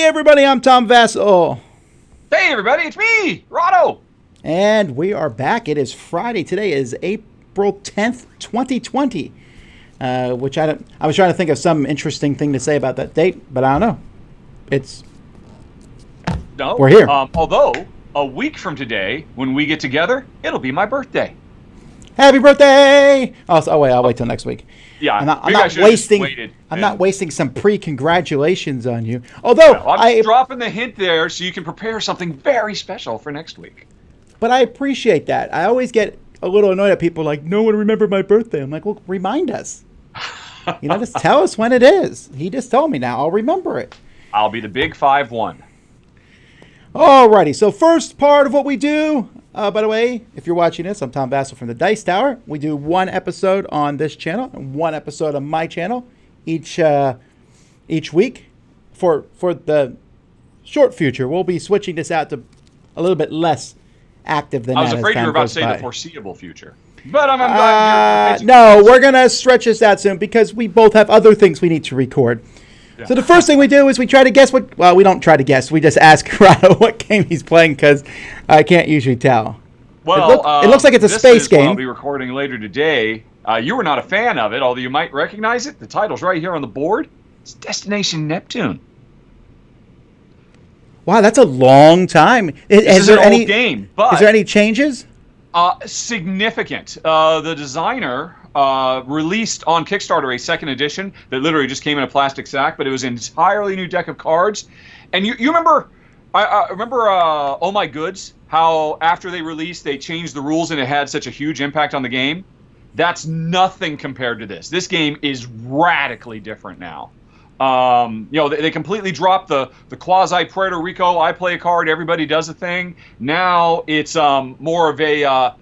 Hey everybody, I'm Tom Vasel. Hey everybody, it's me, Rahdo. And we are back. It is Friday. Today is April 10th, 2020. Which I was trying to think of some interesting thing to say about that date, but I don't know. We're here. Although, a week from today, when we get together, it'll be my birthday. Happy birthday! I'll wait till next week. Yeah, I'm not wasting some pre-congratulations on you. Although I'm dropping the hint there so you can prepare something very special for next week. But I appreciate that. I always get a little annoyed at people like, no one remembered my birthday. I'm like, well, remind us. Just tell us when it is. He just told me now. I'll remember it. I'll be the big 5-1. Alrighty, so first part of what we do, by the way, if you're watching this, I'm Tom Vasel from the Dice Tower. We do one episode on this channel and one episode on my channel each week. For the short future, we'll be switching this out to a little bit less active than that. I was afraid you were about to say the foreseeable future. But I'm glad no, we're going to stretch this out soon because we both have other things we need to record. Yeah. So the first thing we do is we try to guess we don't try to guess. We just ask Rahdo what game he's playing because I can't usually tell. Well, it looks like it's a space game. I'll be recording later today. You were not a fan of it, although you might recognize it. The title's right here on the board. It's Destination Neptune. Wow, that's a long time. This is an old game, but is there any changes? Significant. The designer released on Kickstarter a second edition that literally just came in a plastic sack, but it was an entirely new deck of cards. And you remember, I remember Oh My Goods, how after they released, they changed the rules and it had such a huge impact on the game? That's nothing compared to this. This game is radically different now. They completely dropped the quasi Puerto Rico, I play a card, everybody does a thing. Now it's more of a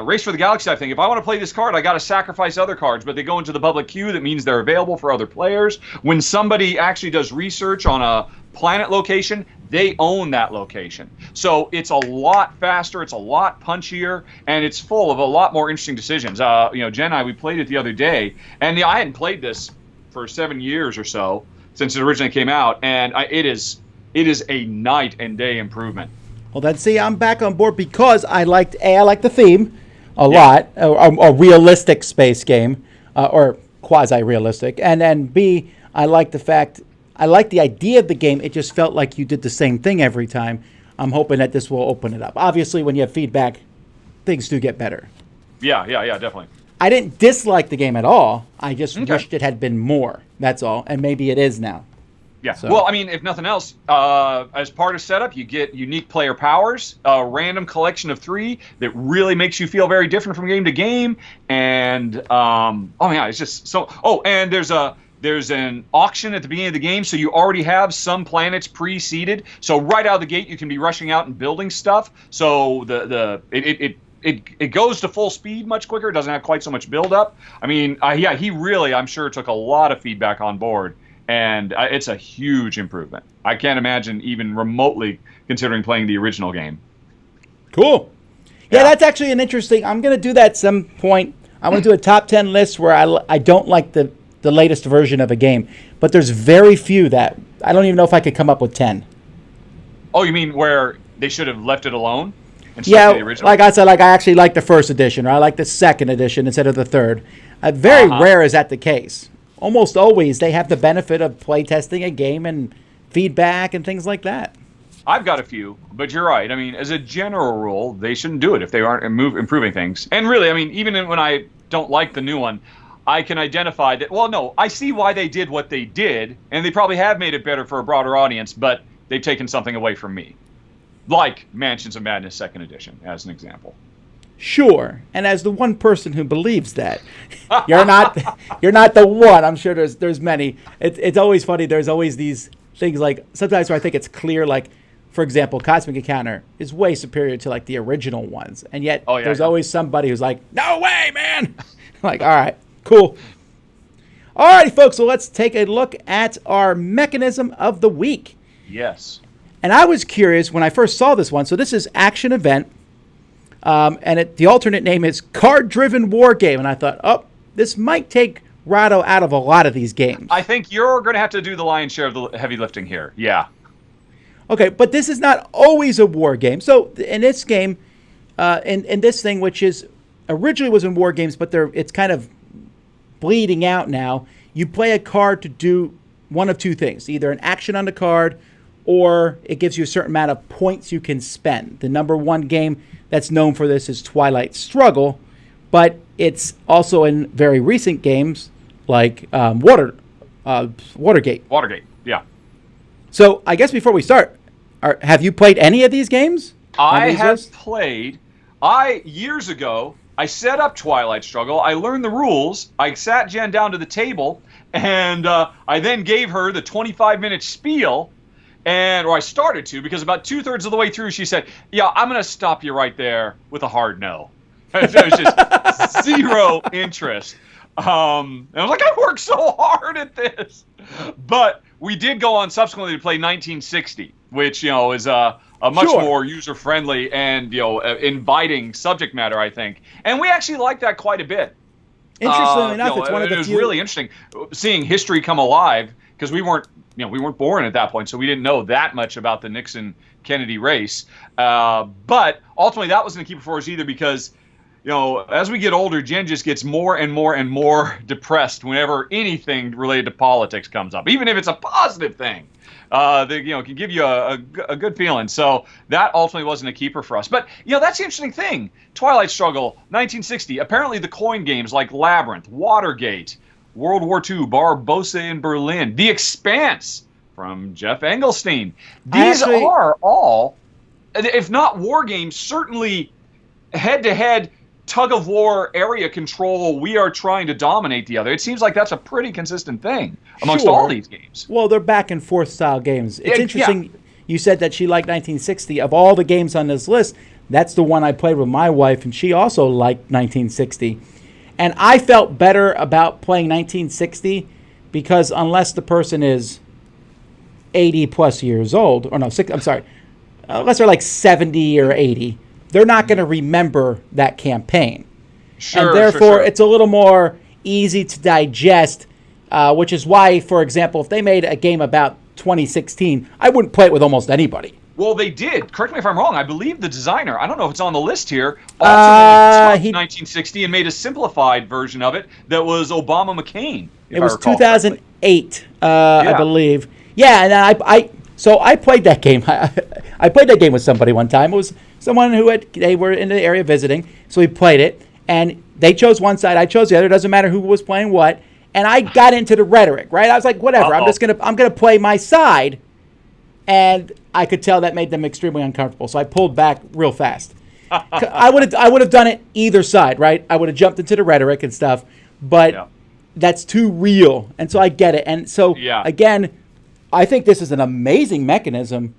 race for the galaxy, I think. If I want to play this card, I got to sacrifice other cards, but they go into the public queue. That means they're available for other players. When somebody actually does research on a planet location, they own that location. So it's a lot faster, it's a lot punchier, and it's full of a lot more interesting decisions. Jen and I, we played it the other day, and I hadn't played this for 7 years or so since it originally came out, and it is a night and day improvement. Well, then see, I'm back on board because I like the theme a lot, a realistic space game, or quasi-realistic, and then B, I like the idea of the game. It just felt like you did the same thing every time. I'm hoping that this will open it up. Obviously, when you have feedback, things do get better. Yeah, definitely. I didn't dislike the game at all. I just wished it had been more. That's all. And maybe it is now. Yeah. So. Well, I mean, if nothing else, as part of setup, you get unique player powers, a random collection of 3 that really makes you feel very different from game to game. And, it's just so... Oh, and there's an auction at the beginning of the game, so you already have some planets pre-seeded. So right out of the gate, you can be rushing out and building stuff. So it goes to full speed much quicker. It doesn't have quite so much build-up. I mean, he really, I'm sure, took a lot of feedback on board, and it's a huge improvement. I can't imagine even remotely considering playing the original game. Cool. Yeah, that's actually an interesting... I'm going to do that at some point. I want to do a top 10 list where I don't like the latest version of a game, but there's very few that... I don't even know if I could come up with 10. Oh, you mean where they should have left it alone? Yeah, like I said, I actually like the first edition, or I like the second edition instead of the third. Very rare is that the case. Almost always they have the benefit of playtesting a game and feedback and things like that. I've got a few, but you're right. I mean, as a general rule, they shouldn't do it if they aren't improving things. And really, I mean, even when I don't like the new one, I can identify that, well, no, I see why they did what they did, and they probably have made it better for a broader audience, but they've taken something away from me. Like Mansions of Madness 2nd Edition, as an example. Sure, and as the one person who believes that, you're not the one. I'm sure there's many. It's always funny. There's always these things like sometimes where I think it's clear, like for example, Cosmic Encounter is way superior to like the original ones, and yet there's always somebody who's like, no way, man. Like, all right, cool. All righty, folks. So let's take a look at our mechanism of the week. Yes. And I was curious when I first saw this one. So this is Action Event. And the alternate name is Card Driven War Game. And I thought, this might take Rahdo out of a lot of these games. I think you're going to have to do the lion's share of the heavy lifting here. Yeah. Okay, but this is not always a war game. So in this game, in this thing, which is originally was in war games, but it's kind of bleeding out now. You play a card to do one of two things: either an action on the card, or it gives you a certain amount of points you can spend. The number one game that's known for this is Twilight Struggle, but it's also in very recent games like Watergate. Watergate, yeah. So I guess before we start, have you played any of these games? I have played. Years ago, I set up Twilight Struggle. I learned the rules. I sat Jen down to the table, and I then gave her the 25-minute spiel, or I started to, because about 2/3 of the way through, she said, "Yeah, I'm going to stop you right there with a hard no." It was just zero interest. And I was like, I worked so hard at this. But we did go on subsequently to play 1960, which, is a much more user-friendly and, inviting subject matter, I think. And we actually liked that quite a bit. Interestingly enough, it's one of the few. It was really interesting seeing history come alive, because we weren't born at that point, so we didn't know that much about the Nixon-Kennedy race. But ultimately, that wasn't a keeper for us either, because as we get older, Jen just gets more and more and more depressed whenever anything related to politics comes up, even if it's a positive thing. Can give you a good feeling. So that ultimately wasn't a keeper for us. But that's the interesting thing. Twilight Struggle, 1960. Apparently, the coin games like Labyrinth, Watergate, World War II, Barbarossa in Berlin, The Expanse from Jeff Engelstein. These are all, if not war games, certainly head-to-head tug-of-war area control. We are trying to dominate the other. It seems like that's a pretty consistent thing amongst all these games. Well, they're back-and-forth style games. It's interesting. You said that she liked 1960. Of all the games on this list, that's the one I played with my wife, and she also liked 1960. And I felt better about playing 1960 because unless the person is 80-plus years old, unless they're like 70 or 80, they're not going to remember that campaign. And therefore, it's a little more easy to digest, which is why, for example, if they made a game about 2016, I wouldn't play it with almost anybody. Well, they did. Correct me if I'm wrong. I believe the designer, I don't know if it's on the list here, ultimately took 1960 and made a simplified version of it that was Obama McCain. It was 2008, I believe. Yeah, and I played that game. I played that game with somebody one time. It was someone they were in the area visiting, so we played it, and they chose one side, I chose the other. It doesn't matter who was playing what, and I got into the rhetoric, right? I was like, whatever, I'm gonna play my side, and I could tell that made them extremely uncomfortable, so I pulled back real fast. I would have done it either side, right? I would have jumped into the rhetoric and stuff, but that's too real, and so I get it, and so again, I think this is an amazing mechanism.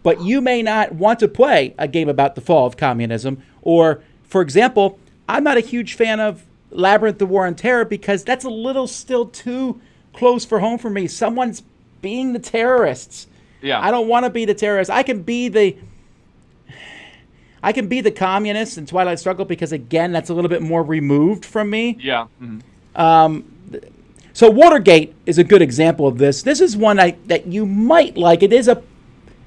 But you may not want to play a game about the fall of communism. Or, for example, I'm not a huge fan of Labyrinth, the War on Terror, because that's a little still too close for home for me. Someone's being the terrorists. Yeah. I don't want to be the terrorist. I can be the communist in Twilight Struggle because, again, that's a little bit more removed from me. Yeah. Mm-hmm. So Watergate is a good example of this. This is one that you might like. It is a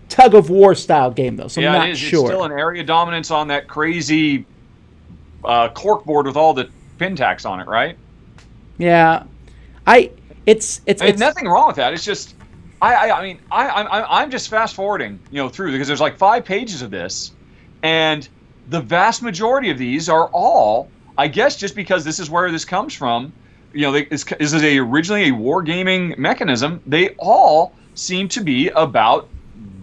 tug-of-war style game, though, so I'm not sure. It's still an area dominance on that crazy corkboard with all the pin tacks on it, right? Yeah. It's nothing wrong with that. It's just, I'm just fast-forwarding, through, because there's like 5 pages of this, and the vast majority of these are all, I guess just because this is where this comes from, this is originally a wargaming mechanism, they all seem to be about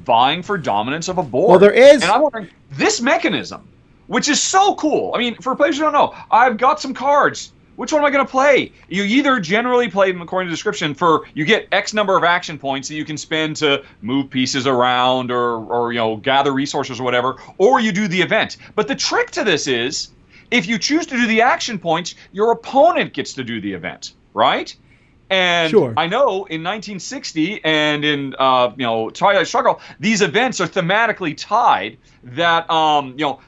vying for dominance of a board. Well, there is. And I'm wondering, this mechanism, which is so cool. I mean, for players who don't know, I've got some cards. Which one am I going to play? You either generally play them according to the description you get X number of action points that you can spend to move pieces around or gather resources or whatever, or you do the event. But the trick to this is, if you choose to do the action points, your opponent gets to do the event, right? And I know in 1960 and in Twilight Struggle, these events are thematically tied. That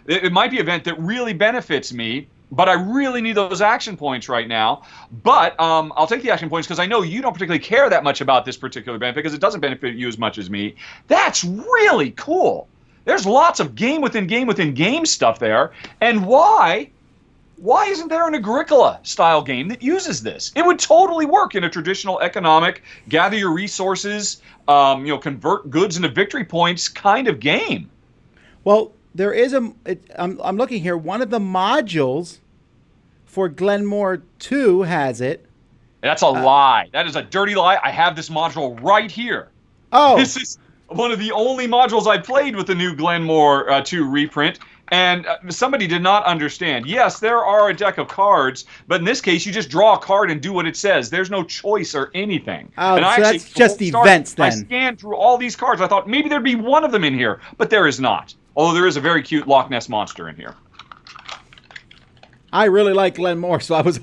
it might be an event that really benefits me, but I really need those action points right now. But I'll take the action points because I know you don't particularly care that much about this particular benefit because it doesn't benefit you as much as me. That's really cool. There's lots of game within game within game stuff there. And why isn't there an Agricola-style game that uses this? It would totally work in a traditional economic, gather your resources, convert goods into victory points kind of game. Well, there is I'm looking here. One of the modules for Glenmore 2 has it. That's a lie. That is a dirty lie. I have this module right here. Oh. This is one of the only modules I played with the new Glenmore 2 reprint. And somebody did not understand. Yes, there are a deck of cards, but in this case, you just draw a card and do what it says. There's no choice or anything. Oh, and so that's just events then. I scanned through all these cards. I thought maybe there'd be one of them in here, but there is not. Although there is a very cute Loch Ness monster in here. I really like Glenmore, so I was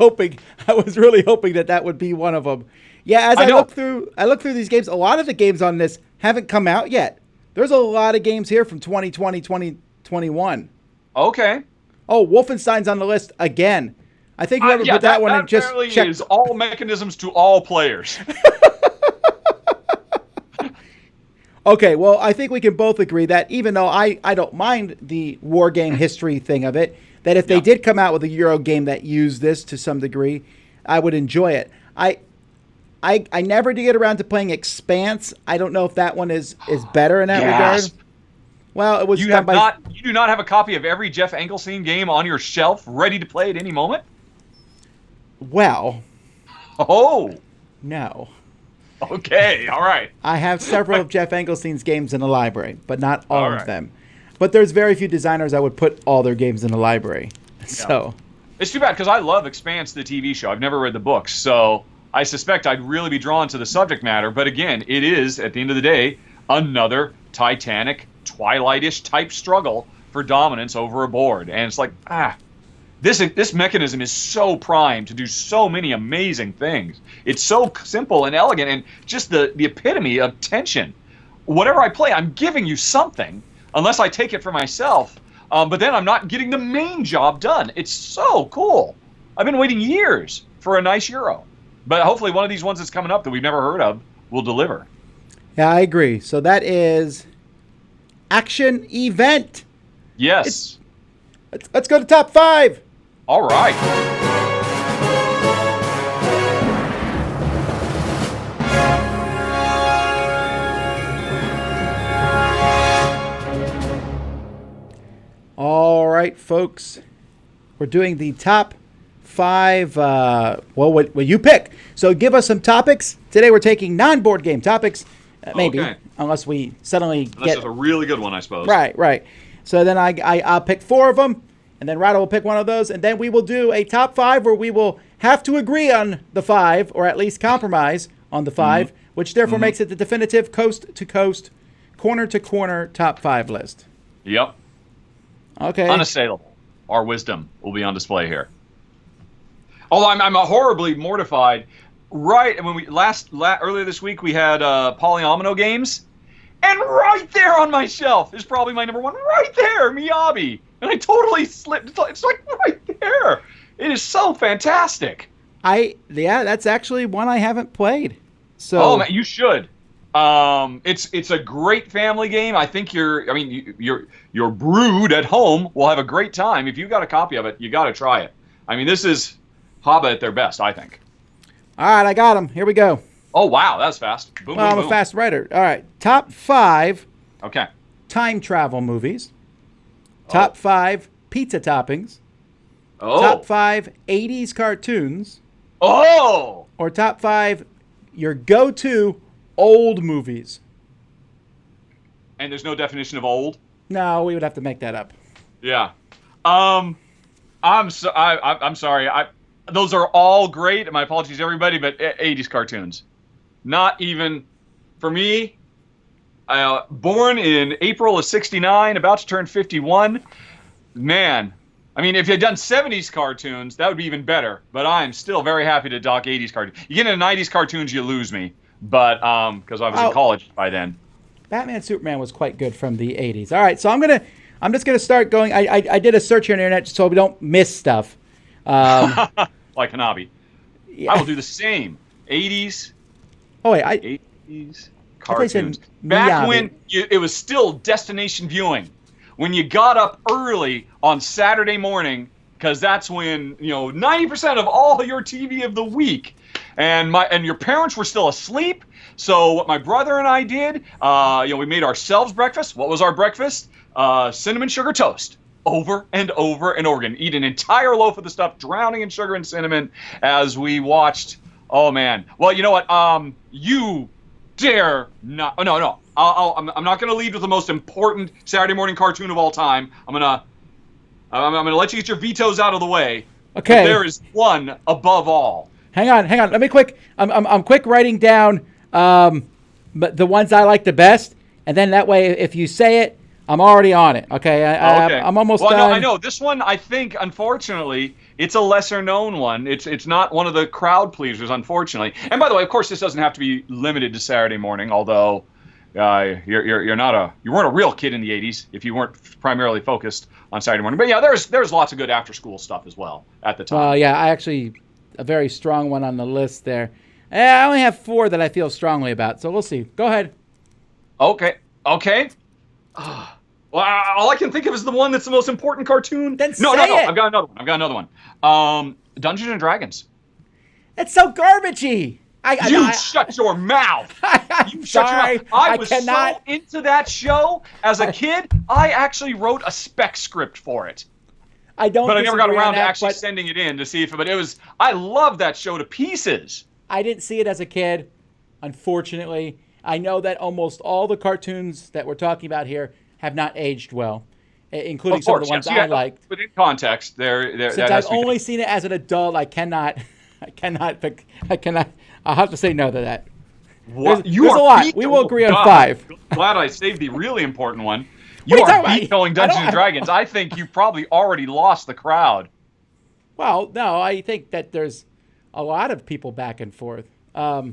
really hoping that would be one of them. Yeah, as I look through these games, a lot of the games on this haven't come out yet. There's a lot of games here from 2020, 2021. Okay. Oh, Wolfenstein's on the list again. I think whoever put that one in just checked. Is all mechanisms to all players. Okay, well, I think we can both agree that even though I don't mind the war game history thing of it, that if they did come out with a Euro game that used this to some degree, I would enjoy it. I never did get around to playing Expanse. I don't know if that one is better in that regard. Well, it was you do not have a copy of every Jeff Engelstein game on your shelf ready to play at any moment? Well. Oh. No. Okay, all right. I have several of Jeff Engelstein's games in the library, but not all of them. But there's very few designers I would put all their games in the library. So it's too bad because I love Expanse, the TV show. I've never read the books, so I suspect I'd really be drawn to the subject matter. But again, it is, at the end of the day, another Titanic, Twilight-ish type struggle for dominance over a board. And it's like, this mechanism is so primed to do so many amazing things. It's so simple and elegant and just the epitome of tension. Whatever I play, I'm giving you something, unless I take it for myself. But then I'm not getting the main job done. It's so cool. I've been waiting years for a nice Euro. But hopefully one of these ones that's coming up that we've never heard of will deliver. Yeah, I agree. So that is Action Event. Yes. Let's go to top 5. All right. All right, folks. We're doing the top 5. What you pick. So give us some topics. Today we're taking non-board game topics. Maybe. Okay. Unless we suddenly get a really good one, I suppose. Right. So then I'll pick 4 of them. And then Rahdo will pick one of those, and then we will do a top 5 where we will have to agree on the 5, or at least compromise on the 5, which therefore makes it the definitive coast-to-coast, corner-to-corner top 5 list. Yep. Okay. Unassailable. Our wisdom will be on display here. Although I'm horribly mortified. Right when we earlier this week we had Polyomino games, and right there on my shelf is probably my number 1. Right there, Miyabi. And I totally slipped. It's like right there. It is so fantastic. That's actually one I haven't played. So oh man, you should. It's a great family game. I think your brood at home will have a great time. If you got a copy of it, you got to try it. I mean, this is Haba at their best, I think. All right, I got them. Here we go. Oh wow, that's fast. Boom, well, boom, I'm a fast writer. All right, top 5. Okay. Time travel movies. Top 5 pizza toppings. Oh. Top 5 80s cartoons. Oh. Or top 5 your go-to old movies. And there's no definition of old? No, we would have to make that up. Yeah. I'm sorry. Those are all great, and my apologies to everybody, but 80s cartoons. Not even for me. Born in April of '69, about to turn 51. Man, I mean, if you had done 70s cartoons, that would be even better. But I'm still very happy to dock 80s cartoons. You get into 90s cartoons, you lose me. But because I was in college by then. Batman Superman was quite good from the 80s. All right, so I'm just gonna start going. I did a search here on the internet so we don't miss stuff. Like Hanabi. Yeah. I will do the same. 80s. Oh wait, 80s thought you said cartoons. Back Miyabi. when it was still destination viewing. When you got up early on Saturday morning, because that's when 90% of all your TV of the week, and your parents were still asleep. So what my brother and I did, we made ourselves breakfast. What was our breakfast? Cinnamon sugar toast. Over and over and over again. Eat an entire loaf of the stuff, drowning in sugar and cinnamon, as we watched. Oh man. Well, you know what? You dare not. Oh, no. I'm not going to lead with the most important Saturday morning cartoon of all time. I'm gonna let you get your vetoes out of the way. Okay. But there is one above all. Hang on. Let me quick. I'm quick writing down but the ones I like the best, and then that way, if you say it, I'm already on it. Okay. Okay. I'm almost done. done. I know. This one, I think, unfortunately, it's a lesser known one. It's not one of the crowd pleasers, unfortunately. And by the way, of course, this doesn't have to be limited to Saturday morning. Although you weren't a real kid in the 80s if you weren't primarily focused on Saturday morning. But yeah, there's lots of good after school stuff as well at the time. Yeah, I actually a very strong one on the list there. I only have 4 that I feel strongly about, so we'll see. Go ahead. Okay. Well, all I can think of is the one that's the most important cartoon. Then No. say it. I've got another one. Dungeons and Dragons. It's so garbagey. Shut your mouth. I'm sorry. I was cannot. so into that show as a kid. I actually wrote a spec script for it. I don't. But I never got disagree on around to that, actually but sending it in to see if. But it was. I loved that show to pieces. I didn't see it as a kid, unfortunately. I know that almost all the cartoons that we're talking about here have not aged well, including some of the ones I liked. Within context, Since I've only seen it as an adult, I cannot. I'll have to say no to that. What? There's a lot. We will agree on 5. Glad I saved the really important one. What are you You are talking about? vetoing Dungeons and Dragons. I think you probably already lost the crowd. Well, no, I think that there's a lot of people back and forth. Alrighty.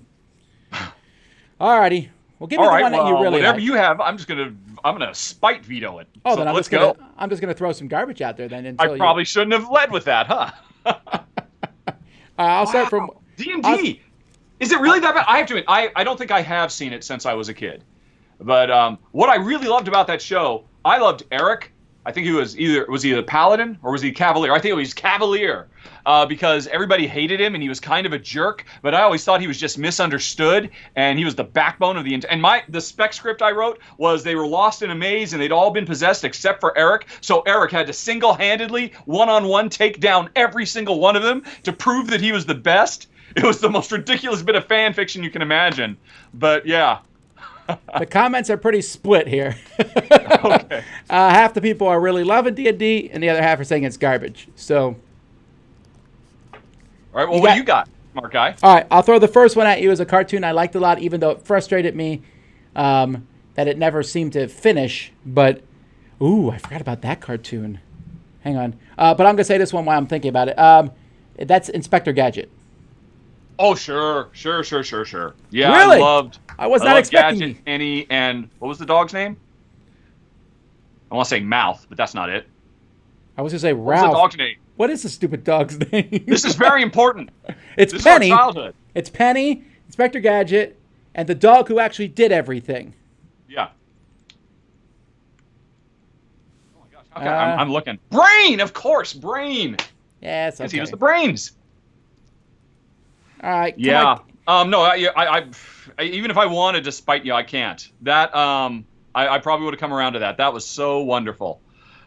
Well, give me the one that you really whatever like. you have, I'm gonna spite veto it. Oh, So then let's go. I'm just gonna throw some garbage out there then. I probably shouldn't have led with that, huh? I'll start from D&D. Is it really that bad? I have to admit, I don't think I have seen it since I was a kid. But what I really loved about that show, I loved Eric. I think he was he a paladin or was he cavalier? I think it was cavalier because everybody hated him and he was kind of a jerk. But I always thought he was just misunderstood and he was the backbone of the and the spec script I wrote was they were lost in a maze and they'd all been possessed except for Eric. So Eric had to single-handedly, one-on-one, take down every single one of them to prove that he was the best. It was the most ridiculous bit of fan fiction you can imagine. But yeah. The comments are pretty split here. Okay. Half the people are really loving D&D, and the other half are saying it's garbage. So, All right. Well, what do you got, smart guy? all right, I'll throw the first one at you as a cartoon I liked a lot, even though it frustrated me that it never seemed to finish. But, I forgot about that cartoon. Hang on. But I'm going to say this one while I'm thinking about it. That's Inspector Gadget. Oh, sure. Yeah, Really? I was not loved expecting Gadget, Annie, and what was the dog's name? I want to say Mouth, but that's not it. I was going to say What was the Ralph. dog's name? What is the stupid dog's name? This is very important. It's This Penny. is our childhood. It's Penny, Inspector Gadget, and the dog who actually did everything. Yeah. Oh my gosh, okay, I'm looking. Brain, of course, Brain. Yeah, it's okay. Because he was the brains. All right. Yeah. No, I even if I wanted to spite you, I can't. That I probably would have come around to that. That was so wonderful.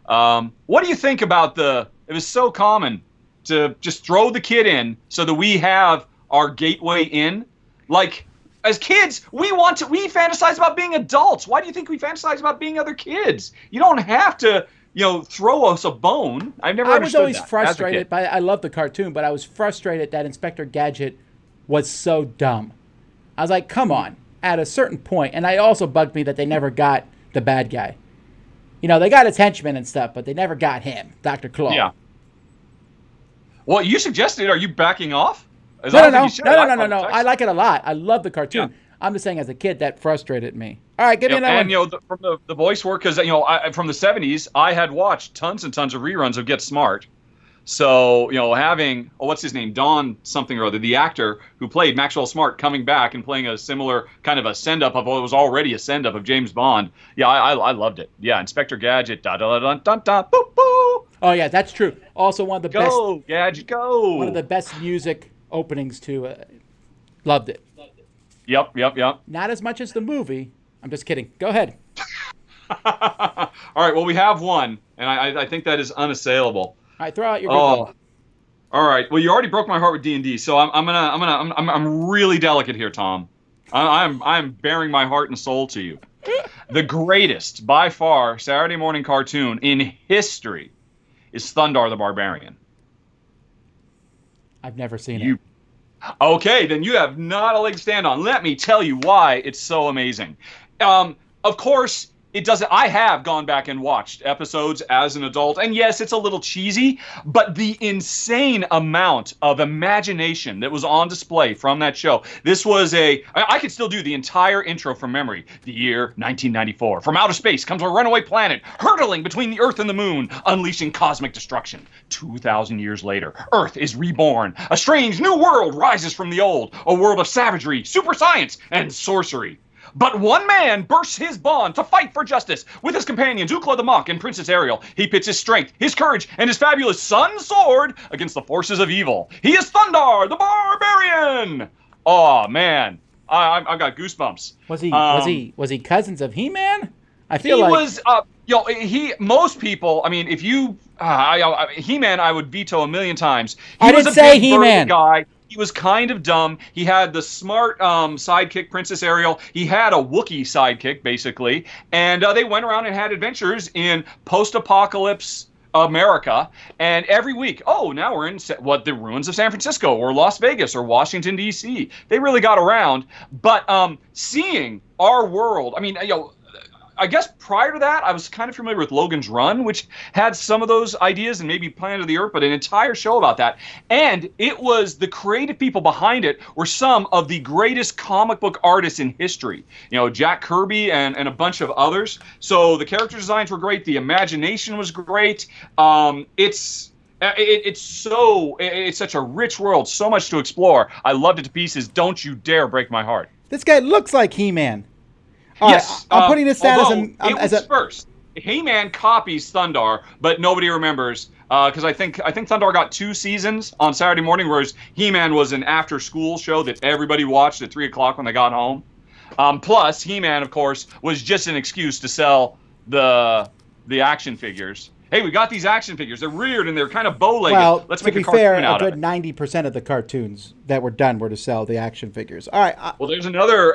What do you think about it was so common to just throw the kid in so that we have our gateway in? Like, as kids, we fantasize about being adults. Why do you think we fantasize about being other kids? You don't have to, throw us a bone. I've never I was understood always that frustrated by. I love the cartoon, but I was frustrated that Inspector Gadget was so dumb. I was like, come on, at a certain point. And it also bugged me that they never got the bad guy. They got his henchmen and stuff, but they never got him, Dr. Claw. Yeah. Well, you suggested, are you backing off? No. I like it a lot. I love the cartoon. Yeah. I'm just saying, as a kid, that frustrated me. All right, give me another one. And from the voice work, because from the 70s, I had watched tons and tons of reruns of Get Smart. So, having, what's his name? Don something or other, the actor who played Maxwell Smart, coming back and playing a similar kind of a send-up of what was already a send-up of James Bond. Yeah, I loved it. Yeah, Inspector Gadget, da-da-da-da-da-da, boo-boo. Oh, yeah, that's true. Also one of the best. Go, Gadget, go. One of the best music openings to loved it. Yep. Not as much as the movie. I'm just kidding. Go ahead. All right, well, we have one, and I think that is unassailable. All right, throw out your big one. All right. Well, you already broke my heart with D&D, so I'm really delicate here, Tom. I'm bearing my heart and soul to you. The greatest, by far, Saturday morning cartoon in history is Thundar the Barbarian. I've never seen it. Okay, then you have not a leg to stand on. Let me tell you why it's so amazing. Of course, it doesn't. I have gone back and watched episodes as an adult, and yes, it's a little cheesy, but the insane amount of imagination that was on display from that show. This was I could still do the entire intro from memory. The year 1994. From outer space comes a runaway planet, hurtling between the Earth and the moon, unleashing cosmic destruction. 2,000 years later, Earth is reborn. A strange new world rises from the old, a world of savagery, super science, and sorcery. But one man bursts his bond to fight for justice. With his companions, Ukla the Monk and Princess Ariel, he pits his strength, his courage, and his fabulous sun sword against the forces of evil. He is Thundar, the Barbarian! Oh, man. I've got goosebumps. Was he cousins of He-Man? I feel most people, I mean, if you, He-Man, I would veto a million times. I didn't say He-Man. Guy. He was kind of dumb. He had the smart sidekick, Princess Ariel. He had a Wookiee sidekick, basically. And they went around and had adventures in post-apocalypse America. And every week, now we're in the ruins of San Francisco or Las Vegas or Washington, D.C. They really got around. But seeing our world, I mean, I guess prior to that, I was kind of familiar with Logan's Run, which had some of those ideas and maybe Planet of the Earth, but an entire show about that. And it was the creative people behind it were some of the greatest comic book artists in history. Jack Kirby and a bunch of others. So the character designs were great. The imagination was great. It's such a rich world, so much to explore. I loved it to pieces. Don't you dare break my heart. This guy looks like He-Man. Yes, I'm putting this down as first. He-Man copies Thundar, but nobody remembers because I think Thundar got 2 seasons on Saturday morning, whereas He-Man was an after-school show that everybody watched at 3 o'clock when they got home. Plus, He-Man, of course, was just an excuse to sell the action figures. Hey, we got these action figures. They're weird and they're kind of bow-legged. Well, let's to make be a cartoon fair, out a of good it. 90% of the cartoons that were done were to sell the action figures. All right. Well, there's another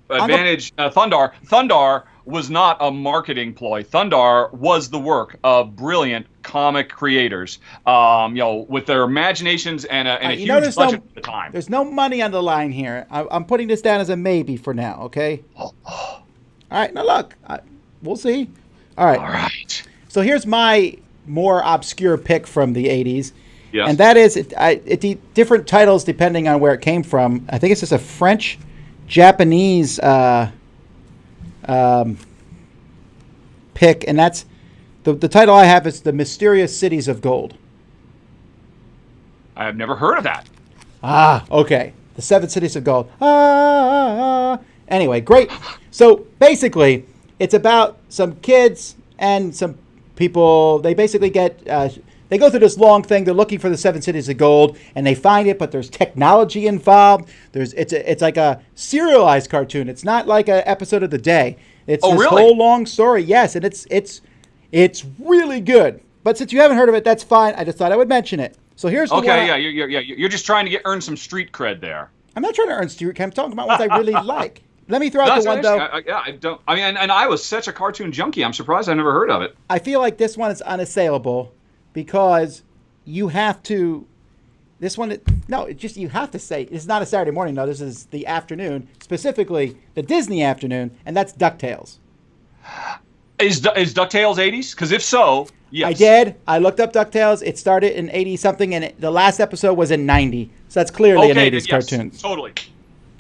advantage. Thundar was not a marketing ploy. Thundar was the work of brilliant comic creators, with their imaginations and a huge budget at the time. There's no money on the line here. I'm putting this down as a maybe for now, okay? All right. Now, look. We'll see. All right. All right. So here's my more obscure pick from the 80s. Yes. And that is, different titles depending on where it came from. I think it's just a French, Japanese pick. And that's, the title I have is The Mysterious Cities of Gold. I have never heard of that. Okay. The 7 Cities of Gold. Anyway, great. So basically, it's about some kids and some people. They basically they go through this long thing. They're looking for the 7 Cities of Gold, and they find it, but there's technology involved. It's like a serialized cartoon. It's not like an episode of the day. It's this really? whole long story. Yes, and it's really good. But since you haven't heard of it, that's fine. I just thought I would mention it. So here's the one. Okay, you're just trying to earn some street cred there. I'm not trying to earn street cred. I'm talking about ones I really like. Let me throw out the one, though. I don't. I mean, and I was such a cartoon junkie. I'm surprised I never heard of it. I feel like this one is unassailable because you have to. This one, you have to say it's not a Saturday morning. No, this is the afternoon, specifically the Disney afternoon, and that's DuckTales. Is DuckTales 80s? Because if so, yes. I did. I looked up DuckTales. It started in 80 something, and the last episode was in 90. So that's clearly an 80s cartoon. Totally.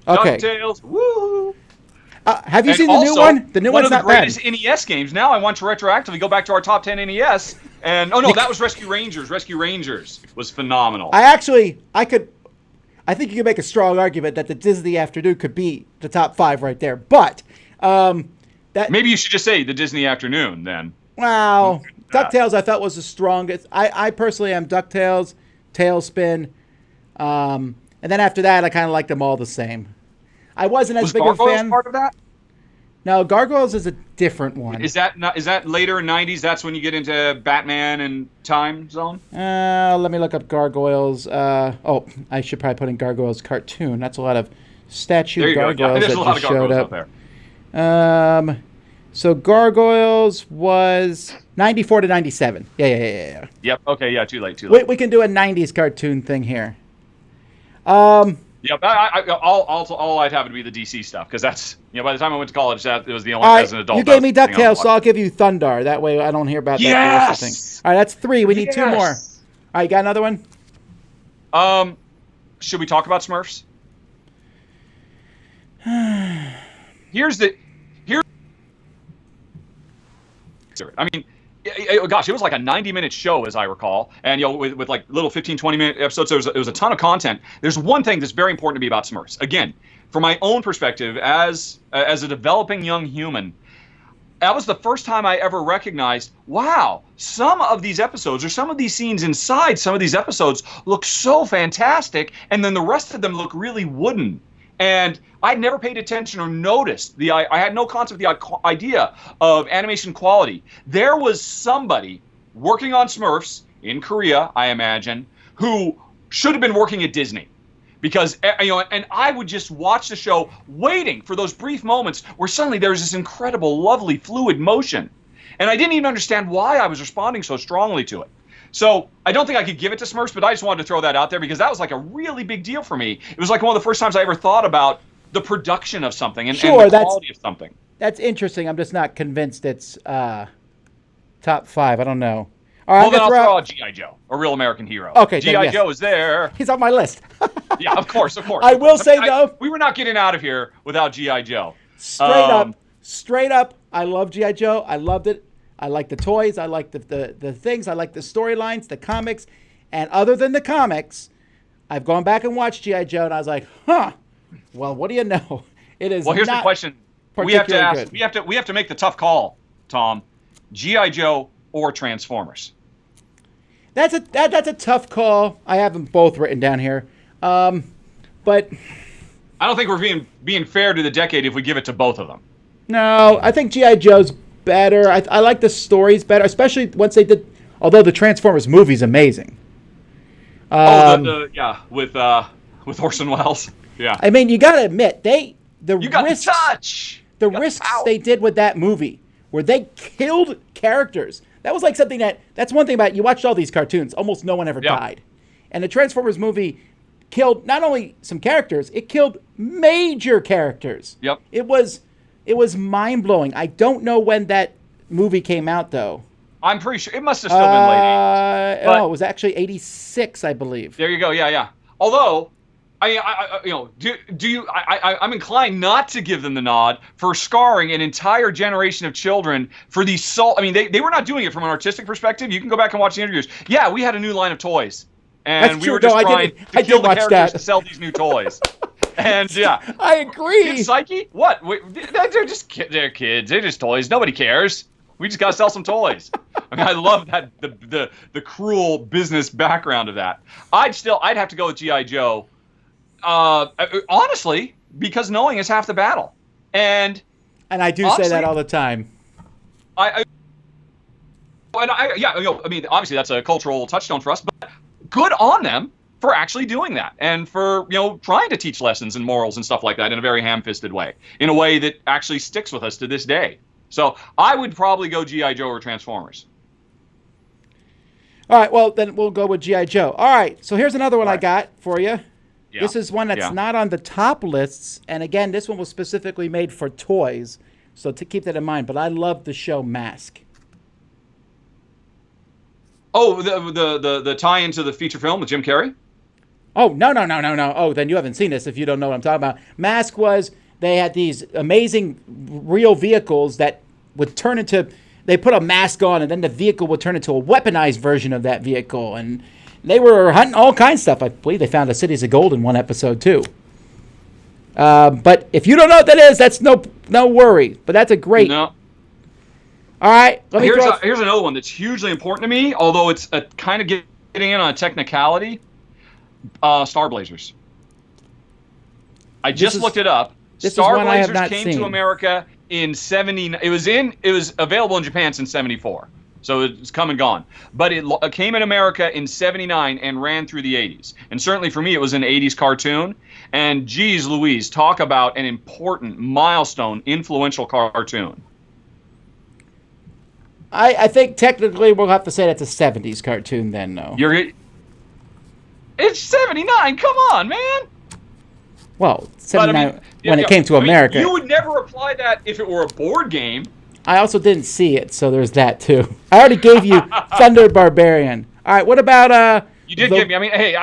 Okay. DuckTales, woo! Have you And seen the new also, one? The new one one's of the not bad. greatest NES games. Now I want to retroactively go back to our top 10 NES. And oh no, that was Rescue Rangers. Rescue Rangers was phenomenal. I think you could make a strong argument that the Disney Afternoon could be the top 5 right there. But that Maybe you should just say the Disney Afternoon then. wow, DuckTales I thought was the strongest. I personally am DuckTales, Tailspin, and then after that I kind of liked them all the same. I wasn't as Was big a Gargoyles fan. part of that? No, Gargoyles is a different one. Is that later in 90s? That's when you get into Batman and Time Zone? Let me look up Gargoyles. I should probably put in Gargoyles cartoon. That's a lot of statue gargoyles There's that a lot just of showed gargoyles up. out there. So Gargoyles was 94 to 97. Yeah. Yep. Okay. Yeah. Too late. We can do a 90s cartoon thing here. Yep. All I'd have would be the DC stuff because that's by the time I went to college, it was the only as an adult. You gave me that was the thing I DuckTales, was so I'll give you Thundar. That way I don't hear about that Yes! thing. All right, that's 3. We need 2 more. All Yes! right, you got another one? Should we talk about Smurfs? I mean, gosh, it was like a 90-minute show, as I recall, and with like little 15, 20-minute episodes. It was a ton of content. There's one thing that's very important to me about Smurfs. Again, from my own perspective, as a developing young human, that was the first time I ever recognized, wow, some of these episodes or some of these scenes inside some of these episodes look so fantastic, and then the rest of them look really wooden. And I'd never paid attention or noticed I had no concept of the idea of animation quality. There was somebody working on Smurfs in Korea, I imagine, who should have been working at Disney. Because, and I would just watch the show waiting for those brief moments where suddenly there was this incredible, lovely, fluid motion. And I didn't even understand why I was responding so strongly to it. So I don't think I could give it to Smurfs, but I just wanted to throw that out there because that was like a really big deal for me. It was like one of the first times I ever thought about the production of something and the quality of something. That's interesting. I'm just not convinced it's top 5. I don't know. All right, well, then I'll throw out G.I. Joe, a real American hero. Okay, G.I. Joe is there. He's on my list. Yeah, of course. I will say, though. We were not getting out of here without G.I. Joe. Straight up, I love G.I. Joe. I loved it. I like the toys. I like the things. I like the storylines, the comics. And other than the comics, I've gone back and watched G.I. Joe, and I was like, well, what do you know? It is. Well, here's the question. We have to ask. Good. We have to make the tough call, Tom. G.I. Joe or Transformers? That's a tough call. I have them both written down here. But I don't think we're being fair to the decade if we give it to both of them. No, I think G.I. Joe's better. I like the stories better, especially once they did. Although the Transformers movie's amazing. With Orson Welles. Yeah. I mean, you gotta admit the risks they did with that movie, where they killed characters. That was like something that's one thing about it. You watched all these cartoons. Almost no one ever died, and the Transformers movie killed not only some characters, it killed major characters. Yep. It was mind blowing. I don't know when that movie came out though. I'm pretty sure it must have still been late 80s. It was actually 86, I believe. There you go. Yeah. Although, I'm inclined not to give them the nod for scarring an entire generation of children for these they were not doing it from an artistic perspective. You can go back and watch the interviews. Yeah, we had a new line of toys, and we were just trying to kill the characters to sell these new toys. And yeah, I agree. Kid Psyche? What? They're kids. They're just toys. Nobody cares. We just gotta sell some toys. I mean, I love that the cruel business background of that. I'd have to go with G.I. Joe. Honestly, because knowing is half the battle. And I do say that all the time. I mean, obviously that's a cultural touchstone for us, but good on them for actually doing that and for, trying to teach lessons and morals and stuff like that in a very ham-fisted way, in a way that actually sticks with us to this day. So I would probably go G.I. Joe or Transformers. All right, well, then we'll go with G.I. Joe. All right, so here's another one I got for you. Yeah. This is one that's not on the top lists. And again, this one was specifically made for toys. So to keep that in mind. But I love the show Mask. Oh, the tie-in to the feature film with Jim Carrey? Oh, no. Oh, then you haven't seen this if you don't know what I'm talking about. Mask was they had these amazing real vehicles that would turn into, they put a mask on and then the vehicle would turn into a weaponized version of that vehicle. And they were hunting all kinds of stuff. I believe they found a Cities of Gold in one episode too. But if you don't know what that is, that's no worry. But that's a great. No. All right. Here's another one that's hugely important to me, although it's kind of getting in on a technicality. Star Blazers. I just looked it up. Star Blazers came to America in 70. It was available in Japan since 74. So it's come and gone. But it came in America in 79 and ran through the 80s. And certainly for me, it was an 80s cartoon. And geez Louise, talk about an important milestone, influential cartoon. I think technically we'll have to say that's a 70s cartoon then, though. It's 79. Come on, man. Well, 79 when it came to America. You would never apply that if it were a board game. I also didn't see it, so there's that too. I already gave you Thunder Barbarian. All right, what about You did give me. I mean, hey,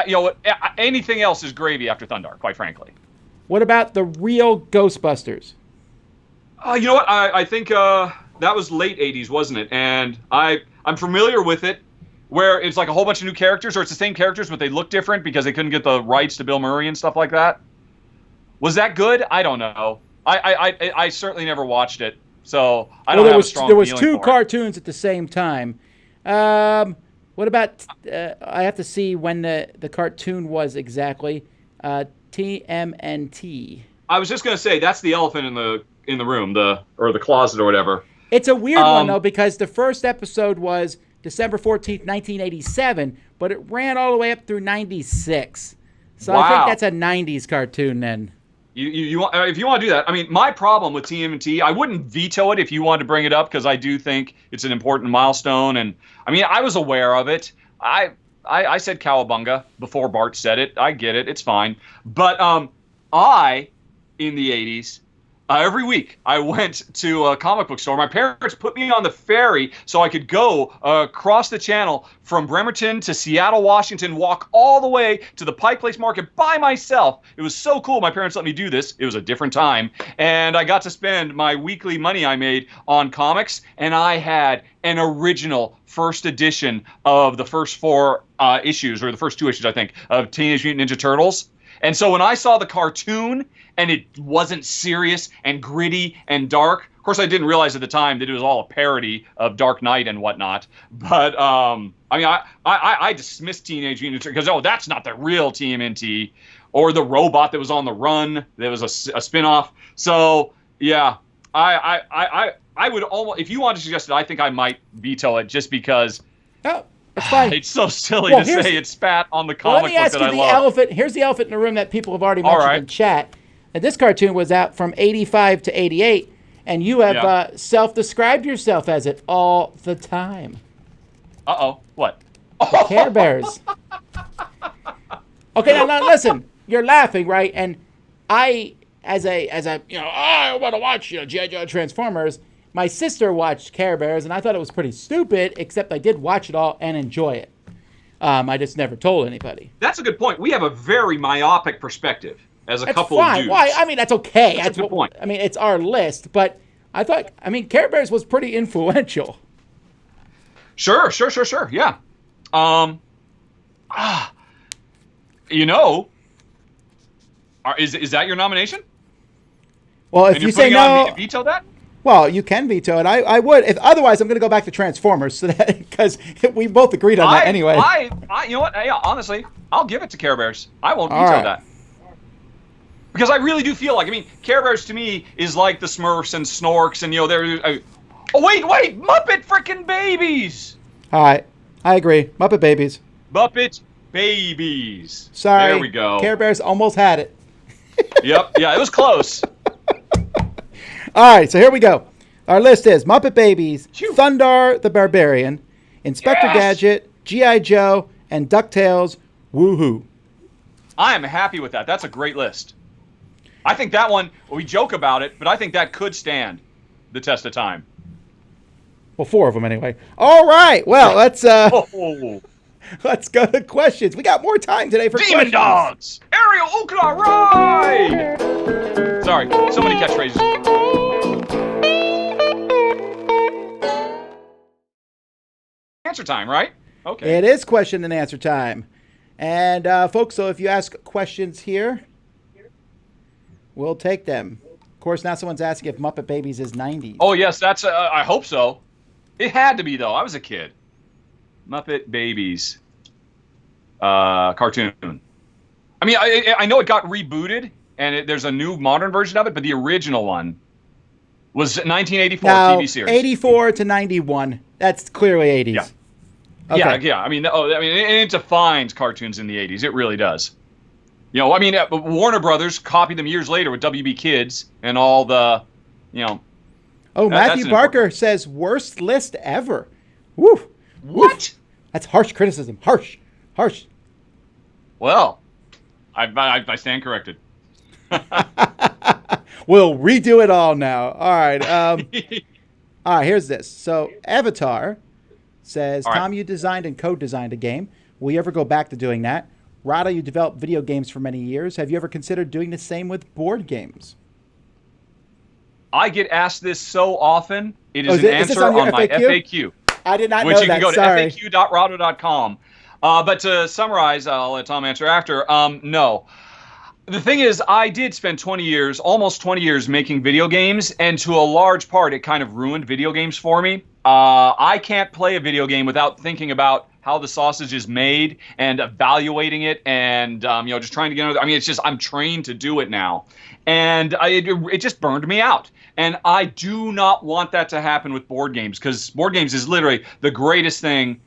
anything else is gravy after Thunder, quite frankly. What about the real Ghostbusters? You know what? I think that was late 80s, wasn't it? And I'm familiar with it, where it's like a whole bunch of new characters, or it's the same characters, but they look different because they couldn't get the rights to Bill Murray and stuff like that. Was that good? I don't know. I certainly never watched it, so I don't have a strong feeling for it. There was two cartoons at the same time. What about? I have to see when the cartoon was exactly. TMNT. I was just gonna say that's the elephant in the room, or the closet or whatever. It's a weird one though, because the first episode was December 14th, 1987, but it ran all the way up through 96. So wow. I think that's a 90s cartoon then. You want, if you want to do that, I mean, my problem with TMNT, I wouldn't veto it if you wanted to bring it up, because I do think it's an important milestone. And I mean, I was aware of it. I said cowabunga before Bart said it. I get it. It's fine. But in the 80s, every week I went to a comic book store. My parents put me on the ferry so I could go across the channel from Bremerton to Seattle, Washington, walk all the way to the Pike Place Market by myself. It was so cool. My parents let me do this. It was a different time. And I got to spend my weekly money I made on comics. And I had an original first edition of the first 4 issues, or the first 2 issues, I think, of Teenage Mutant Ninja Turtles. And so when I saw the cartoon and it wasn't serious and gritty and dark, of course I didn't realize at the time that it was all a parody of Dark Knight and whatnot. But I mean, I dismissed Teenage Mutant Ninja Turtles because that's not the real TMNT, or the robot that was on the run. There was a spinoff. So yeah, I would almost, if you want to suggest it, I think I might veto it just because. Oh. It's fine. It's so silly to say it spat on the comic book that I love. Here's the elephant in the room that people have already mentioned in chat. And this cartoon was out from 85 to 88, and you have self-described yourself as it all the time. Uh-oh. What? The Care Bears. Okay, now listen. You're laughing, right? And I want to watch G.I. Joe Transformers. My sister watched Care Bears, and I thought it was pretty stupid, except I did watch it all and enjoy it. I just never told anybody. That's a good point. We have a very myopic perspective as a couple of dudes. Why? I mean, that's okay. That's a good point. I mean, it's our list, but I thought, Care Bears was pretty influential. Sure, yeah. Is that your nomination? Well, if you say no, on me to veto that? Well, you can veto it. I would. If otherwise, I'm going to go back to Transformers, so that because we both agreed on that anyway. You know what? Yeah, honestly, I'll give it to Care Bears. I won't veto that. Because I really do feel like, Care Bears to me is like the Smurfs and Snorks and they're. Wait, Muppet frickin' Babies. All right, I agree. Muppet Babies. Muppet Babies. Sorry. There we go. Care Bears almost had it. Yep. Yeah, it was close. All right, so here we go. Our list is Muppet Babies, Thundar the Barbarian, Inspector Gadget, G.I. Joe, and DuckTales. Woohoo! I am happy with that. That's a great list. I think that one, we joke about it, but I think that could stand the test of time. Well, 4 of them anyway. All right, well, let's go to questions. We got more time today for Demon questions. Dogs! Ariel Okla, right! Sorry, Sorry, so many catchphrases. Answer time, right? Okay. It is question and answer time. And folks, so if you ask questions here, we'll take them. Of course, now someone's asking if Muppet Babies is 90s. Oh, yes, that's, I hope so. It had to be, though. I was a kid. Muppet Babies cartoon. I mean, I know it got rebooted, and there's a new modern version of it, but the original one was 1984 now, TV series. 84 to 91. That's clearly 80s. Yeah. Okay. Yeah. I mean, it defines cartoons in the 80s. It really does. You know, I mean, Warner Brothers copied them years later with WB Kids and all the, you know. Oh, Matthew Barker says worst list ever. Woo. What? That's harsh criticism. Harsh. Well, I stand corrected. We'll redo it all now. All right. All right, here's this. So Avatar says, Tom, you designed and co-designed a game. Will you ever go back to doing that? Rahdo, you developed video games for many years. Have you ever considered doing the same with board games? I get asked this so often. It is an answer on my FAQ. I did not know that. Which you can go to Sorry. faq.rahdo.com. But to summarize, I'll let Tom answer after. No. The thing is, I did spend almost 20 years making video games, and to a large part, it kind of ruined video games for me. I can't play a video game without thinking about how the sausage is made and evaluating it and, just trying to get another. I mean, it's just, I'm trained to do it now. And it just burned me out. And I do not want that to happen with board games, because board games is literally the greatest thing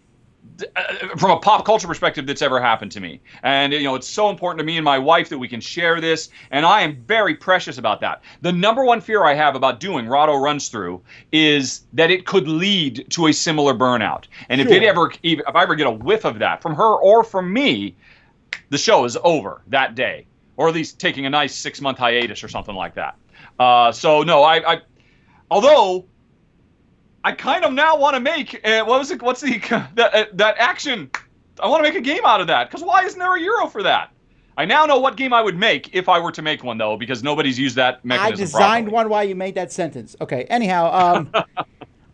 from a pop culture perspective that's ever happened to me. And, it's so important to me and my wife that we can share this. And I am very precious about that. The number one fear I have about doing Rahdo Runs Through is that it could lead to a similar burnout. And if I ever get a whiff of that from her or from me, the show is over that day, or at least taking a nice 6-month hiatus or something like that. So no, although I kind of now want to make that action? I want to make a game out of that, because why isn't there a Euro for that? I now know what game I would make if I were to make one, though, because nobody's used that mechanism. I designed one while you made that sentence. Okay. Anyhow,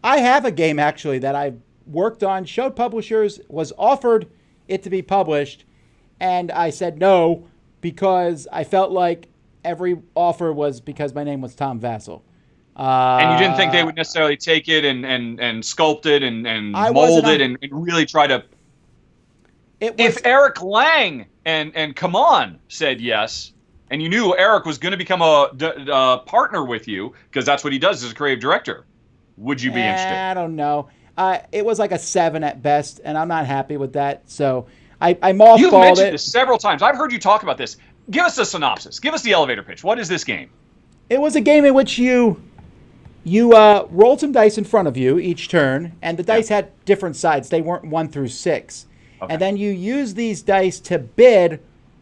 I have a game actually that I worked on, showed publishers, was offered it to be published, and I said no because I felt like every offer was because my name was Tom Vasel. And you didn't think they would necessarily take it and sculpt it and mold it and really try to. If Eric Lang and Come On said yes, and you knew Eric was going to become a partner with you, because that's what he does as a creative director, would you be interested? I don't know. It was like a 7 at best, and I'm not happy with that. So I mothballed it. You've mentioned this several times. I've heard you talk about this. Give us a synopsis. Give us the elevator pitch. What is this game? It was a game in which you rolled some dice in front of you each turn, and the dice had different sides. They weren't 1 through 6. Okay. And then you used these dice to bid